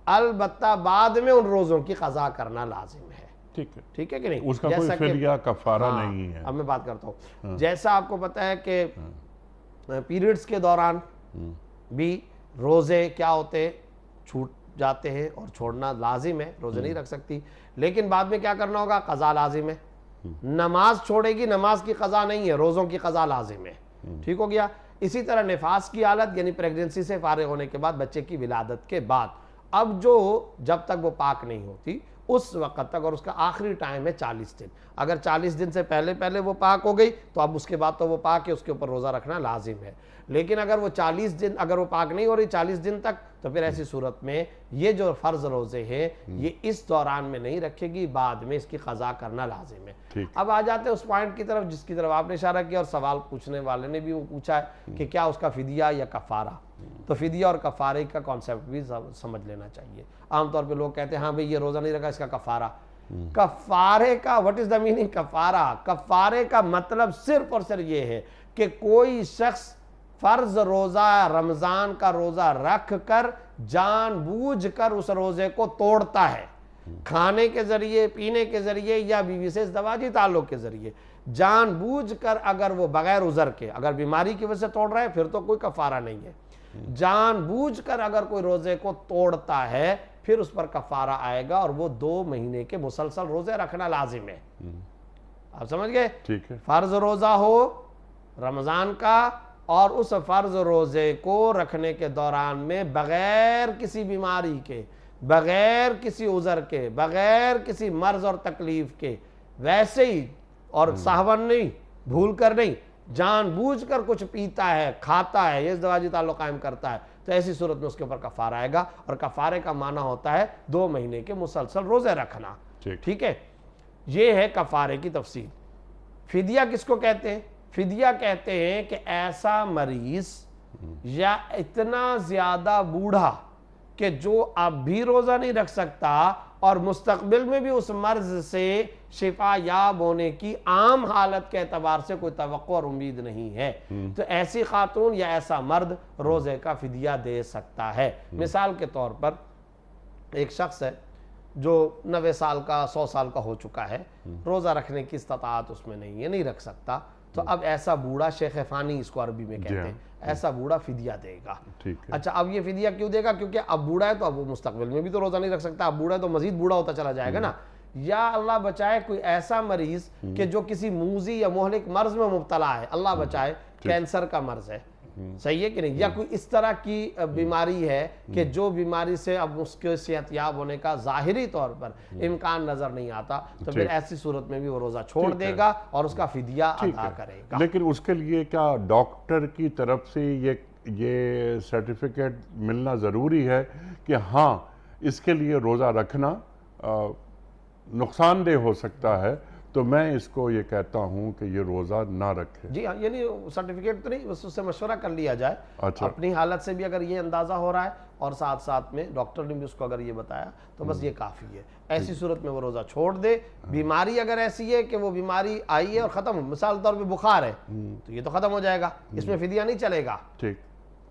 البتہ بعد میں ان روزوں کی قضا کرنا لازم ہے. ٹھیک ہے کہ نہیں؟ اس کا کوئی فدیہ کفارہ نہیں ہے. اب میں بات کرتا ہوں، جیسا آپ کو پتہ ہے کہ پیریڈز کے دوران بھی روزے کیا ہوتے، چھوٹ جاتے ہیں اور چھوڑنا لازم ہے، روزے نہیں رکھ سکتی. لیکن بعد میں کیا کرنا ہوگا، قضا لازم ہے. نماز چھوڑے گی، نماز کی قضا نہیں ہے، روزوں کی قضا لازم ہے. ٹھیک ہو گیا. اسی طرح نفاس کی حالت یعنی پریگننسی سے فارغ ہونے کے بعد، بچے کی ولادت کے بعد، اب جب تک وہ پاک نہیں ہوتی اس وقت تک، اور اس کا آخری ٹائم ہے 40 دن. اگر 40 دن سے پہلے وہ پاک ہو گئی تو اب اس کے بعد تو وہ پاک ہے، اس کے اوپر روزہ رکھنا لازم ہے. لیکن اگر وہ 40 دن اگر وہ پاک نہیں ہو رہی 40 دن تک، تو پھر ایسی صورت میں یہ جو فرض روزے ہیں یہ اس دوران میں نہیں رکھے گی، بعد میں اس کی قضا کرنا لازم ہے. اب آ جاتے ہیں اس پوائنٹ کی طرف جس کی طرف آپ نے اشارہ کیا اور سوال پوچھنے والے نے بھی وہ پوچھا ہے کہ کیا اس کا فدیہ یا کفارہ. تو فدیہ اور کفارے کا کانسیپٹ بھی سمجھ لینا چاہیے. عام طور پہ لوگ کہتے ہیں ہاں بھئی یہ روزہ نہیں رکھا اس کا کفارہ. کفارے کا واٹ از دا میننگ کفارہ؟ کفارے کا مطلب صرف اور صرف یہ ہے کہ کوئی شخص فرض روزہ رمضان کا روزہ رکھ کر جان بوجھ کر اس روزے کو توڑتا ہے، کھانے کے ذریعے، پینے کے ذریعے یا بیوی سے ازدواجی تعلق کے ذریعے جان بوجھ کر، اگر وہ بغیر عذر کے، اگر بیماری کی وجہ سے توڑ رہا ہے پھر تو کوئی کفارہ نہیں ہے. جان بوجھ کر اگر کوئی روزے کو توڑتا ہے پھر اس پر کفارہ آئے گا اور وہ 2 مہینے کے مسلسل روزے رکھنا لازم ہے. آپ سمجھ گئے؟ فرض روزہ ہو رمضان کا، اور اس فرض روزے کو رکھنے کے دوران میں بغیر کسی بیماری کے، بغیر کسی عذر کے، بغیر کسی مرض اور تکلیف کے، ویسے ہی اور سہون نہیں، بھول کر نہیں، جان بوجھ کر کچھ پیتا ہے، کھاتا ہے، یہ ازدواجی تعلق قائم کرتا ہے، تو ایسی صورت میں اس کے اوپر کفارہ آئے گا. اور کفارے کا معنی ہوتا ہے 2 مہینے کے مسلسل روزے رکھنا. ٹھیک ہے، یہ ہے کفارے کی تفصیل. فدیہ کس کو کہتے ہیں؟ فدیہ کہتے ہیں کہ ایسا مریض یا اتنا زیادہ بوڑھا کہ جو اب بھی روزہ نہیں رکھ سکتا اور مستقبل میں بھی اس مرض سے شفا یاب ہونے کی عام حالت کے اعتبار سے کوئی توقع اور امید نہیں ہے، تو ایسی خاتون یا ایسا مرد روزے کا فدیہ دے سکتا ہے. مثال کے طور پر ایک شخص ہے جو 90 سال کا 100 سال کا ہو چکا ہے، روزہ رکھنے کی استطاعت اس میں نہیں ہے، نہیں رکھ سکتا، تو اب ایسا بوڑھا، شیخ فانی اس کو عربی میں کہتے ہیں، ایسا بوڑھا فدیہ دے گا. اچھا، اب یہ فدیہ کیوں دے گا؟ کیونکہ اب بوڑھا ہے تو اب وہ مستقبل میں بھی تو روزہ نہیں رکھ سکتا، اب بوڑھا ہے تو مزید بوڑھا ہوتا چلا جائے گا نا. یا اللہ بچائے کوئی ایسا مریض کہ جو کسی موذی یا مہلک مرض میں مبتلا ہے، اللہ بچائے کینسر کا مرض ہے، صحیح ہے کہ نہیں, یا کوئی اس طرح کی بیماری ہے کہ جو بیماری سے اب اس کے صحت یاب ہونے کا ظاہری طور پر امکان نظر نہیں آتا, تو پھر ایسی صورت میں بھی وہ روزہ چھوڑ دے گا اور اس کا فدیہ ادا کرے گا. لیکن اس کے لیے کیا ڈاکٹر کی طرف سے یہ سرٹیفکیٹ ملنا ضروری ہے کہ ہاں اس کے لیے روزہ رکھنا نقصان دہ ہو سکتا ہے, تو میں اس کو یہ کہتا ہوں کہ یہ روزہ نہ رکھے؟ جی ہاں, یعنی سرٹیفکیٹ تو نہیں, بس اس سے مشورہ کر لیا جائے. اچھا. اپنی حالت سے بھی اگر یہ اندازہ ہو رہا ہے اور ساتھ ساتھ میں ڈاکٹر نے بھی اس کو اگر یہ بتایا تو بس یہ کافی ہے. ایسی صورت میں وہ روزہ چھوڑ دے. بیماری اگر ایسی ہے کہ وہ بیماری آئی ہے اور ختم, مثال طور پہ بخار ہے, تو یہ تو ختم ہو جائے گا, اس میں فدیہ نہیں چلے گا.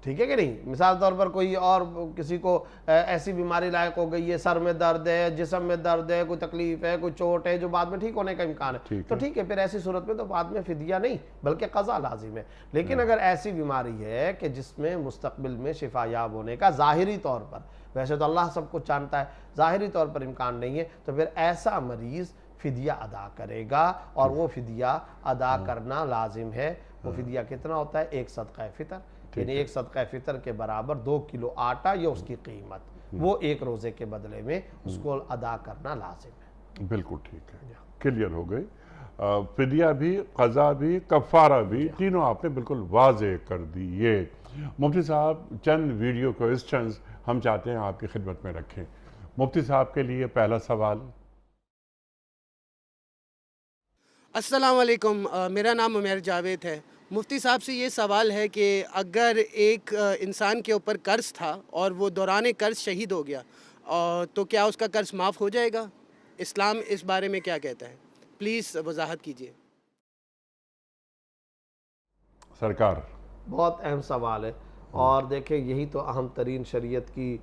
ٹھیک ہے کہ نہیں. مثال طور پر کوئی اور کسی کو ایسی بیماری لائق ہو گئی ہے, سر میں درد ہے, جسم میں درد ہے, کوئی تکلیف ہے, کوئی چوٹ ہے جو بعد میں ٹھیک ہونے کا امکان ہے, تو ٹھیک ہے, پھر ایسی صورت میں تو بعد میں فدیہ نہیں بلکہ قضا لازم ہے. لیکن اگر ایسی بیماری ہے کہ جس میں مستقبل میں شفا یاب ہونے کا ظاہری طور پر, ویسے تو اللہ سب کچھ جانتا ہے, ظاہری طور پر امکان نہیں ہے, تو پھر ایسا مریض فدیہ ادا کرے گا, اور وہ فدیہ ادا کرنا لازم ہے. وہ فدیہ کتنا ہوتا ہے؟ 1 صدقہ فطر, یعنی 1 صدقہ فطر کے برابر 2 کلو آٹا یا اس کی قیمت, وہ ایک روزے کے بدلے میں اس کو ادا کرنا لازم ہے. بالکل ٹھیک ہے, کلیئر ہو گئی. فدیہ بھی, قضا بھی, کفارہ بھی, تینوں آپ نے بالکل واضح کر دیے. مفتی صاحب چند ویڈیو کوئسچنز ہم چاہتے ہیں آپ کی خدمت میں رکھیں. مفتی صاحب کے لیے پہلا سوال. السلام علیکم, میرا نام عمیر جاوید ہے. مفتی صاحب سے یہ سوال ہے کہ اگر ایک انسان کے اوپر قرض تھا اور وہ دوران قرض شہید ہو گیا, تو کیا اس کا قرض معاف ہو جائے گا؟ اسلام اس بارے میں کیا کہتا ہے؟ پلیز وضاحت کیجیے. سرکار. بہت اہم سوال ہے, اور دیکھیں یہی تو اہم ترین شریعت کی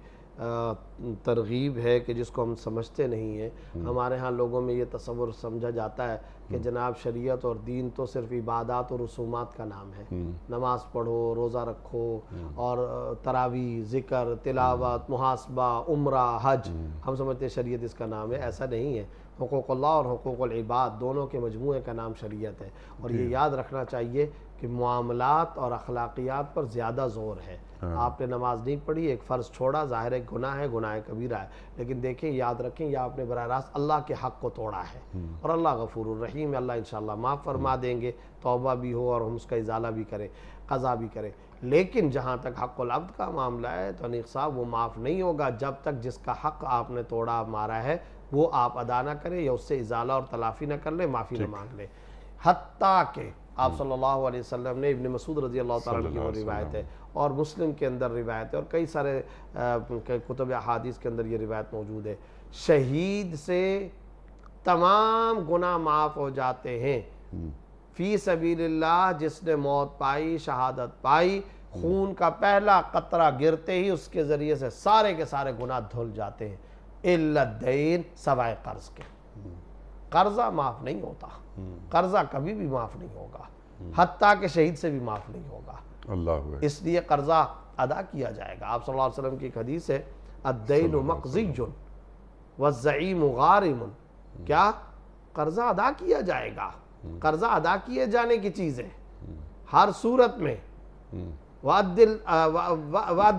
ترغیب ہے کہ جس کو ہم سمجھتے نہیں ہیں. ہمارے ہاں لوگوں میں یہ تصور سمجھا جاتا ہے کہ جناب شریعت اور دین تو صرف عبادات اور رسومات کا نام ہے, نماز پڑھو, روزہ رکھو, اور تراویح, ذکر, تلاوت, محاسبہ, عمرہ, حج, ہم سمجھتے ہیں شریعت اس کا نام ہے. ایسا نہیں ہے. حقوق اللہ اور حقوق العباد دونوں کے مجموعے کا نام شریعت ہے. اور یہ یاد رکھنا چاہیے کہ معاملات اور اخلاقیات پر زیادہ زور ہے. آپ نے نماز نہیں پڑھی, ایک فرض چھوڑا, ظاہر ایک گناہ ہے, گناہ کبیرہ ہے, لیکن دیکھیں یاد رکھیں یہ آپ نے براہ راست اللہ کے حق کو توڑا ہے, اور اللہ غفور الرحیم ہے, اللہ انشاءاللہ معاف فرما دیں گے. توبہ بھی ہو اور ہم اس کا ازالہ بھی کریں, قضا بھی کریں. لیکن جہاں تک حق العبد کا معاملہ ہے تو انیق صاحب وہ معاف نہیں ہوگا جب تک جس کا حق آپ نے توڑا مارا ہے وہ آپ ادا نہ کریں, یا اس سے ازالہ اور تلافی نہ کر لیں, معافی نہ مانگ لیں. حتیٰ کہ آپ صلی اللہ علیہ وسلم نے, ابن مسعود رضی اللہ تعالیٰ عنہ کی وہ روایت ہے, اور مسلم کے اندر روایت ہے, اور کئی سارے کتب احادیث کے اندر یہ روایت موجود ہے, شہید سے تمام گناہ معاف ہو جاتے ہیں. فی سبیل اللہ جس نے موت پائی, شہادت پائی, خون کا پہلا قطرہ گرتے ہی اس کے ذریعے سے سارے کے سارے گناہ دھل جاتے ہیں, الا الدین, سوائے قرض کے. قرضہ معاف نہیں ہوتا, قرضہ کبھی بھی معاف نہیں ہوگا, حتیٰ کہ شہید سے بھی معاف نہیں ہوگا. اللہ, اس لیے قرضہ ادا کیا جائے گا. آپ صلی اللہ علیہ وسلم کی ایک حدیث ہے, الدین مقضی والزعیم غارم. کیا؟ قرضہ ادا کیا جائے گا. قرضہ ادا کیے جانے کی چیز ہے ہر صورت میں. وَأَدِّ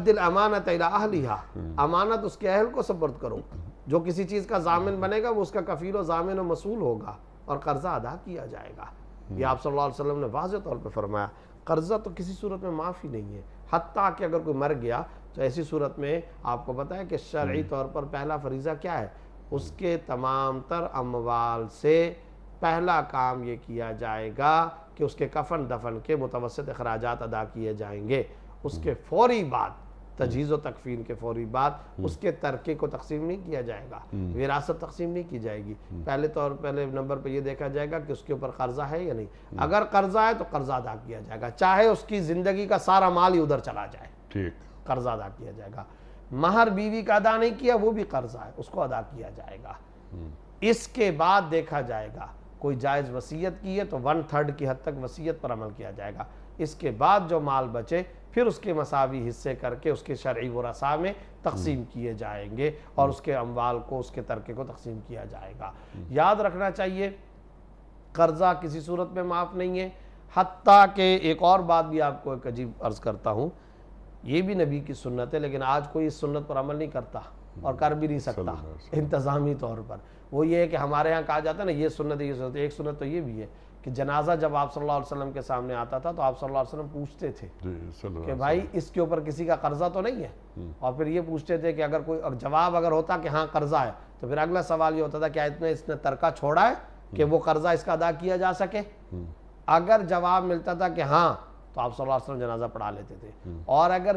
الْأَمَانَةَ إِلَىٰ أَهْلِهَا, امانت اس کے اہل کو سپرد کرو. جو کسی چیز کا ضامن بنے گا وہ اس کا کفیل و ضامن و مسئول ہوگا, اور قرضہ ادا کیا جائے گا. یہ آپ صلی اللہ علیہ وسلم نے واضح طور پہ فرمایا. قرضہ تو کسی صورت میں معاف ہی نہیں ہے, حتیٰ کہ اگر کوئی مر گیا تو ایسی صورت میں آپ کو پتہ ہے کہ شرعی طور پر پہلا فریضہ کیا ہے, اس کے تمام تر اموال سے پہلا کام یہ کیا جائے گا کہ اس کے کفن دفن کے متوسط اخراجات ادا کیے جائیں گے. اس کے فوری بعد, تجہیز و تکفین کے فوری بعد, اس کے ترکے کو تقسیم نہیں کیا جائے گا, وراثت تقسیم نہیں کی جائے گی. پہلے نمبر پہ یہ دیکھا جائے گا کہ اس کے اوپر قرضہ ہے یا نہیں. اگر قرضہ ہے تو قرضہ ادا کیا جائے گا, چاہے اس کی زندگی کا سارا مال ہی ادھر چلا جائے, ٹھیک, قرضہ ادا کیا جائے گا. مہر بیوی کا ادا نہیں کیا وہ بھی قرضہ ہے, اس کو ادا کیا جائے گا. اس کے بعد دیکھا جائے گا کوئی جائز وصیت کی ہے تو 1/3 کی حد تک وصیت پر عمل کیا جائے گا. اس کے بعد جو مال بچے پھر اس کے مساوی حصے کر کے اس کے شرعی ورثاء میں تقسیم کیے جائیں گے, اور اس کے اموال کو, اس کے ترکے کو تقسیم کیا جائے گا. یاد رکھنا چاہیے قرضہ کسی صورت میں معاف نہیں ہے. حتیٰ کہ ایک اور بات بھی آپ کو ایک عجیب عرض کرتا ہوں، یہ بھی نبی کی سنت ہے، لیکن آج کوئی اس سنت پر عمل نہیں کرتا اور کر بھی نہیں سکتا انتظامی طور پر۔ وہ یہ ہے کہ ہمارے ہاں کہا جاتا ہے نا یہ سنت ہے یہ سنت ہے، ایک سنت تو یہ بھی ہے کہ جنازہ جب آپ صلی اللہ علیہ وسلم کے سامنے آتا تھا تو آپ صلی اللہ علیہ وسلم پوچھتے تھے کہ بھائی اس کے اوپر کسی کا قرضہ تو نہیں ہے، اور پھر یہ پوچھتے تھے کہ اگر کوئی جواب اگر ہوتا کہ ہاں قرضہ ہے تو پھر اگلا سوال یہ ہوتا تھا کیا اس نے ترکہ چھوڑا ہے کہ وہ قرضہ اس کا ادا کیا جا سکے؟ اگر جواب ملتا تھا کہ ہاں تو آپ صلی اللہ علیہ وسلم جنازہ پڑھا لیتے تھے، اور اگر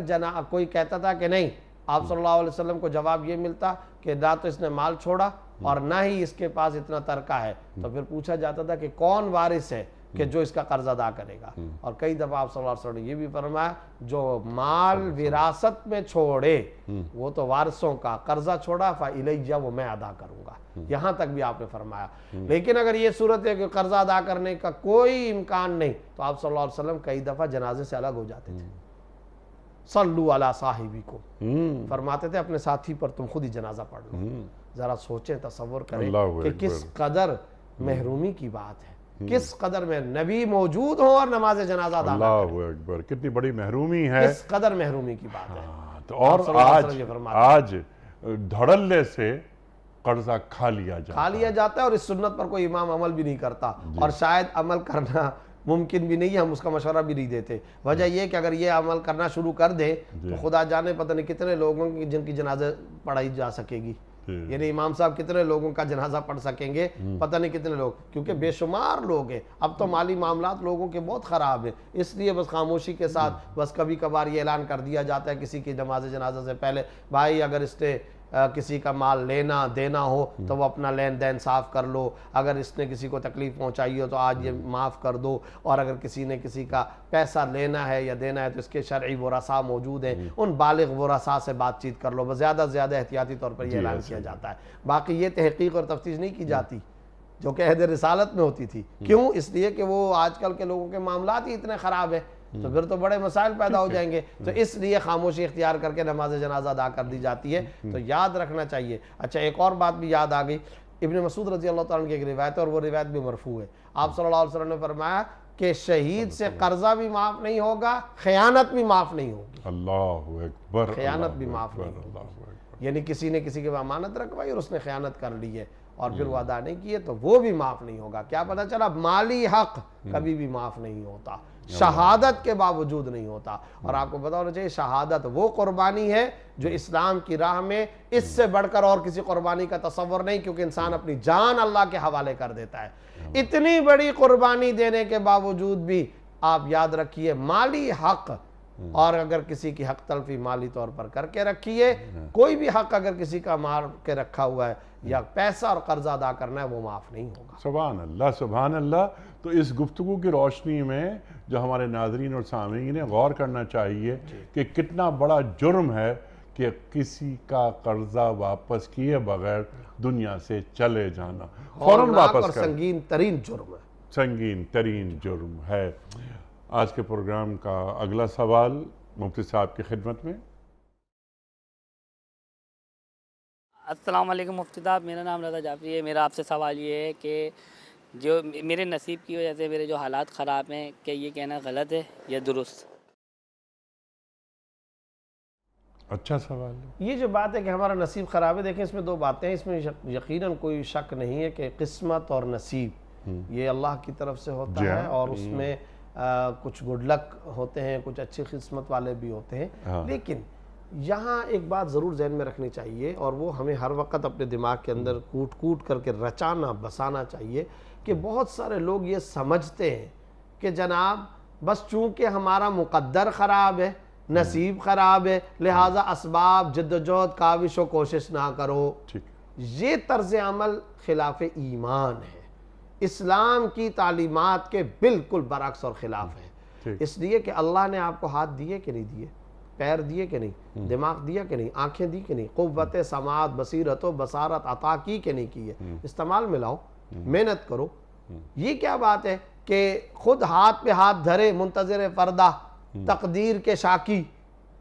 کوئی کہتا تھا کہ نہیں، آپ صلی اللہ علیہ وسلم کو جواب یہ ملتا کہ نہ تو اس نے مال چھوڑا اور نہ ہی اس کے پاس اتنا ترکہ ہے، تو پھر پوچھا جاتا تھا کہ کون وارث ہے کہ جو اس کا قرض ادا کرے گا۔ اور کئی دفعہ آپ صلی اللہ علیہ وسلم نے یہ بھی فرمایا جو مال وراثت میں چھوڑے وہ تو وارثوں کا، قرضہ چھوڑا فَإِلَيَّ وہ میں ادا کروں گا، یہاں تک بھی آپ نے فرمایا۔ لیکن اگر یہ صورت ہے کہ قرضہ ادا کرنے کا کوئی امکان نہیں تو آپ صلی اللہ علیہ وسلم کئی دفعہ جنازے سے الگ ہو جاتے تھے۔ صلو علی صاحبکم، فرماتے تھے اپنے ساتھی پر تم خود ہی جنازہ پڑھ لو۔ ذرا سوچیں، تصور کریں کہ کس قدر محرومی کی بات ہے، کس قدر میں نبی موجود ہوں اور نماز جنازہ ادا نہ کریں، اللہ اکبر، کتنی بڑی محرومی ہے، کس قدر محرومی کی بات ہے۔ تو اور آج دھڑلے سے قرضہ کھا لیا جاتا ہے اور اس سنت پر کوئی امام عمل بھی نہیں کرتا، اور شاید عمل کرنا ممکن بھی نہیں ہے، ہم اس کا مشورہ بھی نہیں دیتے۔ وجہ یہ کہ اگر یہ عمل کرنا شروع کر دیں تو خدا جانے پتہ نہیں کتنے لوگوں کی جن کی جنازہ پڑھائی جا سکے گی، یعنی امام صاحب کتنے لوگوں کا جنازہ پڑھ سکیں گے، پتہ نہیں کتنے لوگ، کیونکہ بے شمار لوگ ہیں۔ اب تو مالی معاملات لوگوں کے بہت خراب ہیں، اس لیے بس خاموشی کے ساتھ بس کبھی کبھار یہ اعلان کر دیا جاتا ہے کسی کی نماز جنازہ سے پہلے، بھائی اگر اس نے کسی کا مال لینا دینا ہو تو وہ اپنا لین دین صاف کر لو، اگر اس نے کسی کو تکلیف پہنچائی ہو تو آج یہ معاف کر دو، اور اگر کسی نے کسی کا پیسہ لینا ہے یا دینا ہے تو اس کے شرعی ورثاء موجود ہیں، ان بالغ ورثاء سے بات چیت کر لو، بس زیادہ سے زیادہ احتیاطی طور پر یہ اعلان کیا جاتا ہے۔ باقی یہ تحقیق اور تفتیش نہیں کی جاتی جو کہ عہد رسالت میں ہوتی تھی۔ کیوں؟ اس لیے کہ وہ آج کل کے لوگوں کے معاملات ہی اتنے خراب ہیں، تو پھر تو بڑے مسائل پیدا ہو جائیں گے، تو اس لیے خاموشی اختیار کر کے نماز جنازہ ادا کر دی جاتی ہے۔ تو یاد رکھنا چاہیے۔ اچھا ایک اور بات بھی یاد آ گئی، ابن مسعود رضی اللہ تعالیٰ عنہ کی ایک روایت ہے اور وہ روایت بھی مرفوع ہے۔ آپ صلی اللہ علیہ وسلم نے فرمایا کہ شہید سے قرضہ بھی معاف نہیں ہوگا، خیانت بھی معاف نہیں ہوگی۔ اللہ اکبر، خیانت بھی معاف نہیں ہوگی، یعنی کسی نے کسی کے امانت رکھوائی اور اس نے خیانت کر لی ہے اور پھر وہ ادا نہیں کیے تو وہ بھی معاف نہیں ہوگا۔ کیا پتہ چلا؟ مالی حق کبھی بھی معاف نہیں ہوتا، شہادت کے باوجود نہیں ہوتا۔ اور آپ کو پتا ہونا چاہیے شہادت وہ قربانی ہے جو اسلام کی راہ میں اس سے بڑھ کر اور کسی قربانی کا تصور نہیں، کیونکہ انسان اپنی جان اللہ کے حوالے کر دیتا ہے۔ اتنی بڑی قربانی دینے کے باوجود بھی آپ یاد رکھیے مالی حق، اور اگر کسی کی حق تلفی مالی طور پر کر کے رکھیے، کوئی بھی حق اگر کسی کا مار کے رکھا ہوا ہے یا پیسہ اور قرضہ ادا کرنا ہے وہ معاف نہیں ہوگا۔ سبحان اللہ، سبحان اللہ۔ تو اس گفتگو کی روشنی میں جو ہمارے ناظرین اور سامعین نے غور کرنا چاہیے کہ کتنا بڑا جرم ہے کہ کسی کا قرضہ واپس کیے بغیر دنیا سے چلے جانا، فوراً واپس اور کر، سنگین ترین جرم ہے، سنگین ترین جرم ہے۔ آج کے پروگرام کا اگلا سوال مفتی صاحب کی خدمت میں۔ السلام علیکم مفتی صاحب، میرا نام رضا جعفری ہے۔ میرا آپ سے سوال یہ ہے کہ جو میرے نصیب کی وجہ سے میرے جو حالات خراب ہیں، کہ یہ کہنا غلط ہے یا درست؟ اچھا سوال ہے۔ یہ جو بات ہے کہ ہمارا نصیب خراب ہے، دیکھیں اس میں دو باتیں ہیں، اس میں یقیناً کوئی شک نہیں ہے کہ قسمت اور نصیب یہ اللہ کی طرف سے ہوتا ہے، اور اس میں کچھ گڈ لک ہوتے ہیں، کچھ اچھی قسمت والے بھی ہوتے ہیں، لیکن یہاں ایک بات ضرور ذہن میں رکھنی چاہیے اور وہ ہمیں ہر وقت اپنے دماغ کے اندر کوٹ کوٹ کر کے رچانا بسانا چاہیے کہ بہت سارے لوگ یہ سمجھتے ہیں کہ جناب بس چونکہ ہمارا مقدر خراب ہے، نصیب خراب ہے، لہٰذا اسباب جدوجہد کاوش و کوشش نہ کرو۔ یہ طرز عمل خلاف ایمان ہے، اسلام کی تعلیمات کے بالکل برعکس اور خلاف ہے۔ اس لیے کہ اللہ نے آپ کو ہاتھ دیے کہ نہیں دیے، پیر دیے کہ نہیں، دماغ دیا کہ نہیں، آنکھیں دی کہ نہیں، قوت سماعت بصیرت و بصارت عطا کی کہ نہیں کی ہے، استعمال میں لاؤ، محنت کرو۔ یہ کیا بات ہے کہ خود ہاتھ پہ ہاتھ دھرے منتظر فردہ تقدیر کے شاکی،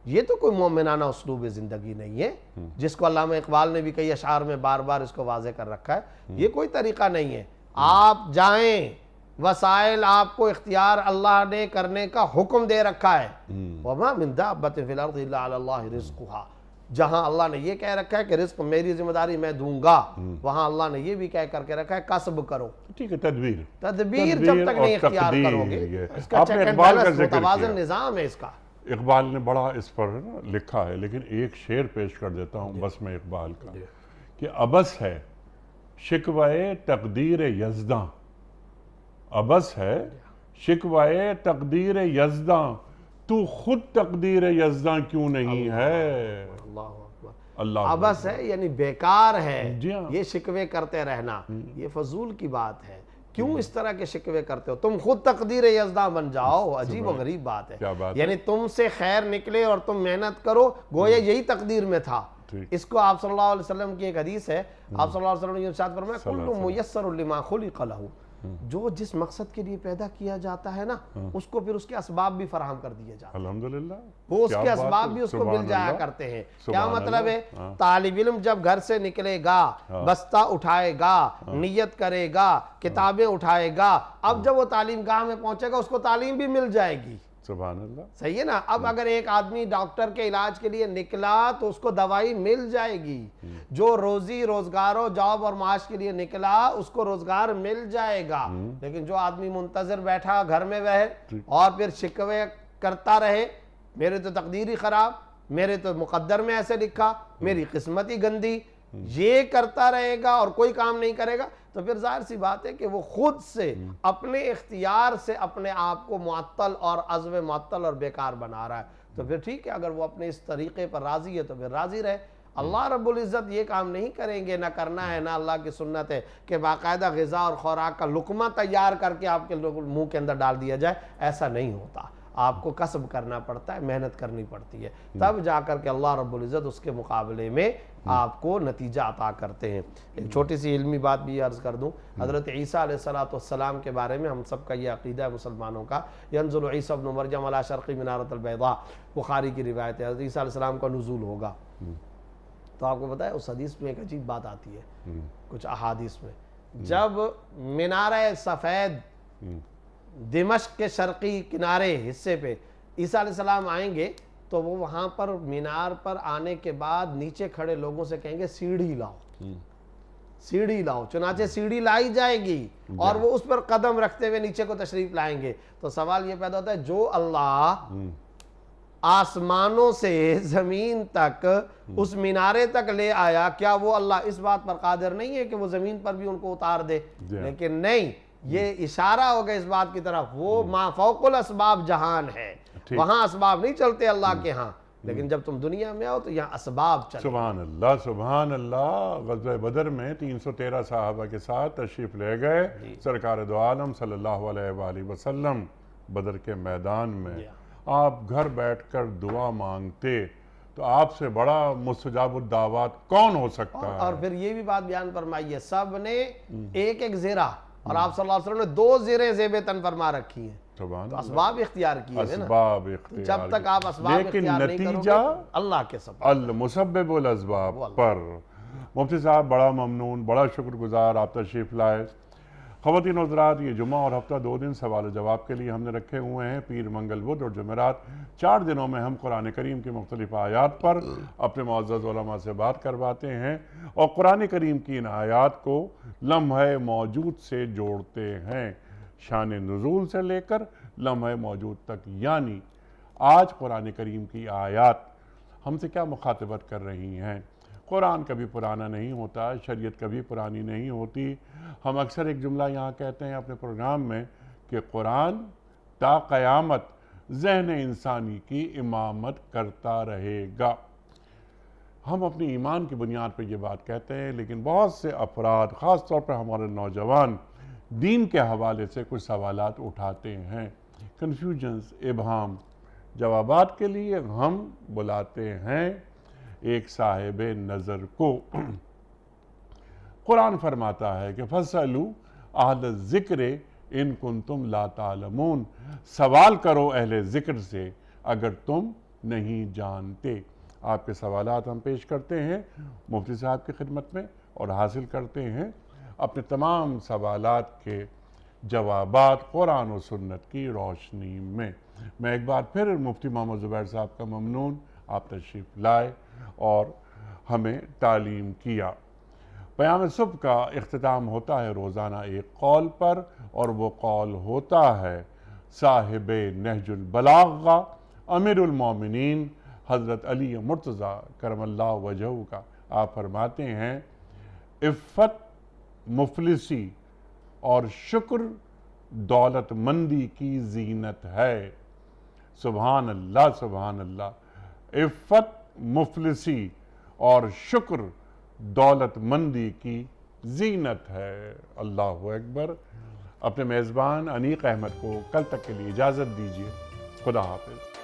یہ تو کوئی مومنانہ اسلوب زندگی نہیں ہے، جس کو علامہ اقبال نے بھی کئی اشعار میں بار بار اس کو واضح کر رکھا ہے۔ یہ کوئی طریقہ نہیں ہے۔ آپ جائیں وسائل آپ کو اختیار اللہ نے کرنے کا حکم دے رکھا ہے. وَمَا مِن دَابَّةٍ فِي الْأَرْضِ إِلَّا عَلَى اللَّهِ رِزْقُهَا. جہاں اللہ نے یہ کہہ رکھا ہے کہ رزق میری ذمہ داری میں دوں گا، وہاں اللہ نے یہ بھی کہہ کر کے رکھا ہے کسب کرو. ٹھیک ہے، تدبیر جب تک نہیں اختیار کرو گے، اس کا چیک اینڈ بیلنس متوازن نظام ہے اس کا. اقبال نے بڑا اس پر لکھا ہے، لیکن ایک شعر پیش کر دیتا ہوں بس میں اقبال کا، کہ ابس ہے شکوائے تقدیر یزداں، ابس ہے شکوائے تقدیر یزداں، تو خود تقدیر یزداں کیوں نہیں ہے. اللہ ابس ہے یعنی بیکار ہے جی ہاں. یہ شکوے کرتے رہنا، یہ فضول کی بات ہے. کیوں اس طرح کے شکوے کرتے ہو؟ تم خود تقدیر یزداں بن جاؤ. عجیب و غریب بات ہے. یعنی تم سے خیر نکلے اور تم محنت کرو، گویا یہی تقدیر میں تھا. اس کو آپ صلی اللہ علیہ وسلم کی ایک حدیث ہے، آپ صلی اللہ علیہ وسلم نے ارشاد فرمایا کل میسر لما خلق لہ، جو جس مقصد کے لیے پیدا کیا جاتا ہے نا، اس کو پھر اس کے اسباب بھی فراہم کر دیے جاتے ہیں. الحمدللہ وہ اس کے اسباب بھی اس کو مل جایا کرتے ہیں. کیا مطلب ہے؟ طالب علم جب گھر سے نکلے گا، بستہ اٹھائے گا، نیت کرے گا، کتابیں اٹھائے گا، اب جب وہ تعلیم گاہ میں پہنچے گا اس کو تعلیم بھی مل جائے گی. سبحان اللہ. صحیح ہے نا. اب اگر ایک آدمی ڈاکٹر کے علاج کے لیے نکلا تو اس کو دوائی مل جائے گی. جو روزی روزگار و جاب اور معاش کے لیے نکلا اس کو روزگار مل جائے گا. لیکن جو آدمی منتظر بیٹھا گھر میں رہے اور پھر شکوے کرتا رہے، میرے تو تقدیر ہی خراب، میرے تو مقدر میں ایسے لکھا، میری قسمت ہی گندی، یہ کرتا رہے گا اور کوئی کام نہیں کرے گا، تو پھر ظاہر سی بات ہے کہ وہ خود سے اپنے اختیار سے اپنے آپ کو معطل اور عزم معطل اور بیکار بنا رہا ہے. تو پھر ٹھیک ہے، اگر وہ اپنے اس طریقے پر راضی ہے تو پھر راضی رہے. اللہ رب العزت یہ کام نہیں کریں گے، نہ کرنا ہے، نہ اللہ کی سنت ہے کہ باقاعدہ غذا اور خوراک کا لقمہ تیار کر کے آپ کے منہ کے اندر ڈال دیا جائے. ایسا نہیں ہوتا. آپ کو کسب کرنا پڑتا ہے، محنت کرنی پڑتی ہے، تب جا کر کے اللہ رب العزت اس کے مقابلے میں آپ کو نتیجہ عطا کرتے ہیں. ایک چھوٹی سی علمی بات بھی عرض کر دوں. حضرت عیسیٰ علیہ السلام کے بارے میں ہم سب کا یہ عقیدہ ہے مسلمانوں کا، ینزل عیسیٰ ابن مریم علی شرقی منارۃ البیضاء، بخاری کی روایت ہے. حضرت عیسیٰ علیہ السلام کا نزول ہوگا. تو آپ کو پتہ ہے اس حدیث میں ایک عجیب بات آتی ہے کچھ احادیث میں، جب منارہ سفید دمشق کے شرقی کنارے حصے پہ عیسیٰ علیہ السلام آئیں گے تو وہ وہاں پر مینار پر آنے کے بعد نیچے کھڑے لوگوں سے کہیں گے سیڑھی لاؤ، سیڑھی لاؤ. چنانچہ سیڑھی لائی جائے گی اور وہ اس پر قدم رکھتے ہوئے نیچے کو تشریف لائیں گے. تو سوال یہ پیدا ہوتا ہے، جو اللہ آسمانوں سے زمین تک اس مینارے تک لے آیا، کیا وہ اللہ اس بات پر قادر نہیں ہے کہ وہ زمین پر بھی ان کو اتار دے؟ لیکن نہیں، یہ اشارہ ہوگا اس بات کی طرف، وہ ما فوق الاسباب جہان ہے، وہاں اسباب نہیں چلتے اللہ کے ہاں. لیکن جب تم دنیا میں آؤ تو یہاں اسباب چلتے. سبحان اللہ سبحان اللہ. غزوہ بدر میں 313 صحابہ کے ساتھ تشریف لے گئے سرکار دو عالم صلی اللہ علیہ وآلہ وسلم بدر کے میدان میں. آپ گھر بیٹھ کر دعا مانگتے تو آپ سے بڑا مستجاب الدعوات کون ہو سکتا ہے؟ اور پھر یہ بھی بات بیان فرمائیے، سب نے ایک ایک زیرہ، اور آپ صلی اللہ علیہ وسلم نے 2 زیریں زیب تن فرما رکھی ہیں. تو اسباب اختیار کیے ہیں نا. اسباب اختیار، جب تک آپ اسباب اختیار نہیں کرو گے اللہ کے سبب المسبب الاسباب پر. مفتی صاحب بڑا ممنون، بڑا شکر گزار آپ تشریف لائے. خواتین حضرات، یہ جمعہ اور ہفتہ 2 دن سوال و جواب کے لیے ہم نے رکھے ہوئے ہیں. پیر، منگل، بدھ اور جمعرات 4 دنوں میں ہم قرآن کریم کی مختلف آیات پر اپنے معزز علماء سے بات کرواتے ہیں اور قرآن کریم کی ان آیات کو لمحہ موجود سے جوڑتے ہیں، شان نزول سے لے کر لمحہ موجود تک. یعنی آج قرآن کریم کی آیات ہم سے کیا مخاطبت کر رہی ہیں. قرآن کبھی پرانا نہیں ہوتا، شریعت کبھی پرانی نہیں ہوتی. ہم اکثر ایک جملہ یہاں کہتے ہیں اپنے پروگرام میں کہ قرآن تا قیامت ذہن انسانی کی امامت کرتا رہے گا. ہم اپنی ایمان کی بنیاد پر یہ بات کہتے ہیں، لیکن بہت سے افراد، خاص طور پر ہمارے نوجوان، دین کے حوالے سے کچھ سوالات اٹھاتے ہیں. کنفیوژنز، ابہام. جوابات کے لیے ہم بلاتے ہیں ایک صاحب نظر کو. قرآن فرماتا ہے کہ فَاسْأَلُوا أَهْلَ الذِّكْرِ إِن كُنتُمْ لَا تَعْلَمُونَ، سوال کرو اہل ذکر سے اگر تم نہیں جانتے. آپ کے سوالات ہم پیش کرتے ہیں مفتی صاحب کی خدمت میں اور حاصل کرتے ہیں اپنے تمام سوالات کے جوابات قرآن و سنت کی روشنی میں۔ میں ایک بار پھر مفتی محمد زبیر صاحب کا ممنون، آپ تشریف لائے اور ہمیں تعلیم کیا۔ پیام صبح کا اختتام ہوتا ہے روزانہ ایک قول پر، اور وہ قول ہوتا ہے صاحب نہج البلاغہ امیر المومنین حضرت علی مرتضیٰ کرم اللہ وجہہ کا۔ آپ فرماتے ہیں عفت مفلسی اور شکر دولت مندی کی زینت ہے۔ سبحان اللہ سبحان اللہ۔ عفت مفلسی اور شکر دولت مندی کی زینت ہے۔ اللہ اکبر۔ اپنے میزبان انیق احمد کو کل تک کے لیے اجازت دیجیے۔ خدا حافظ۔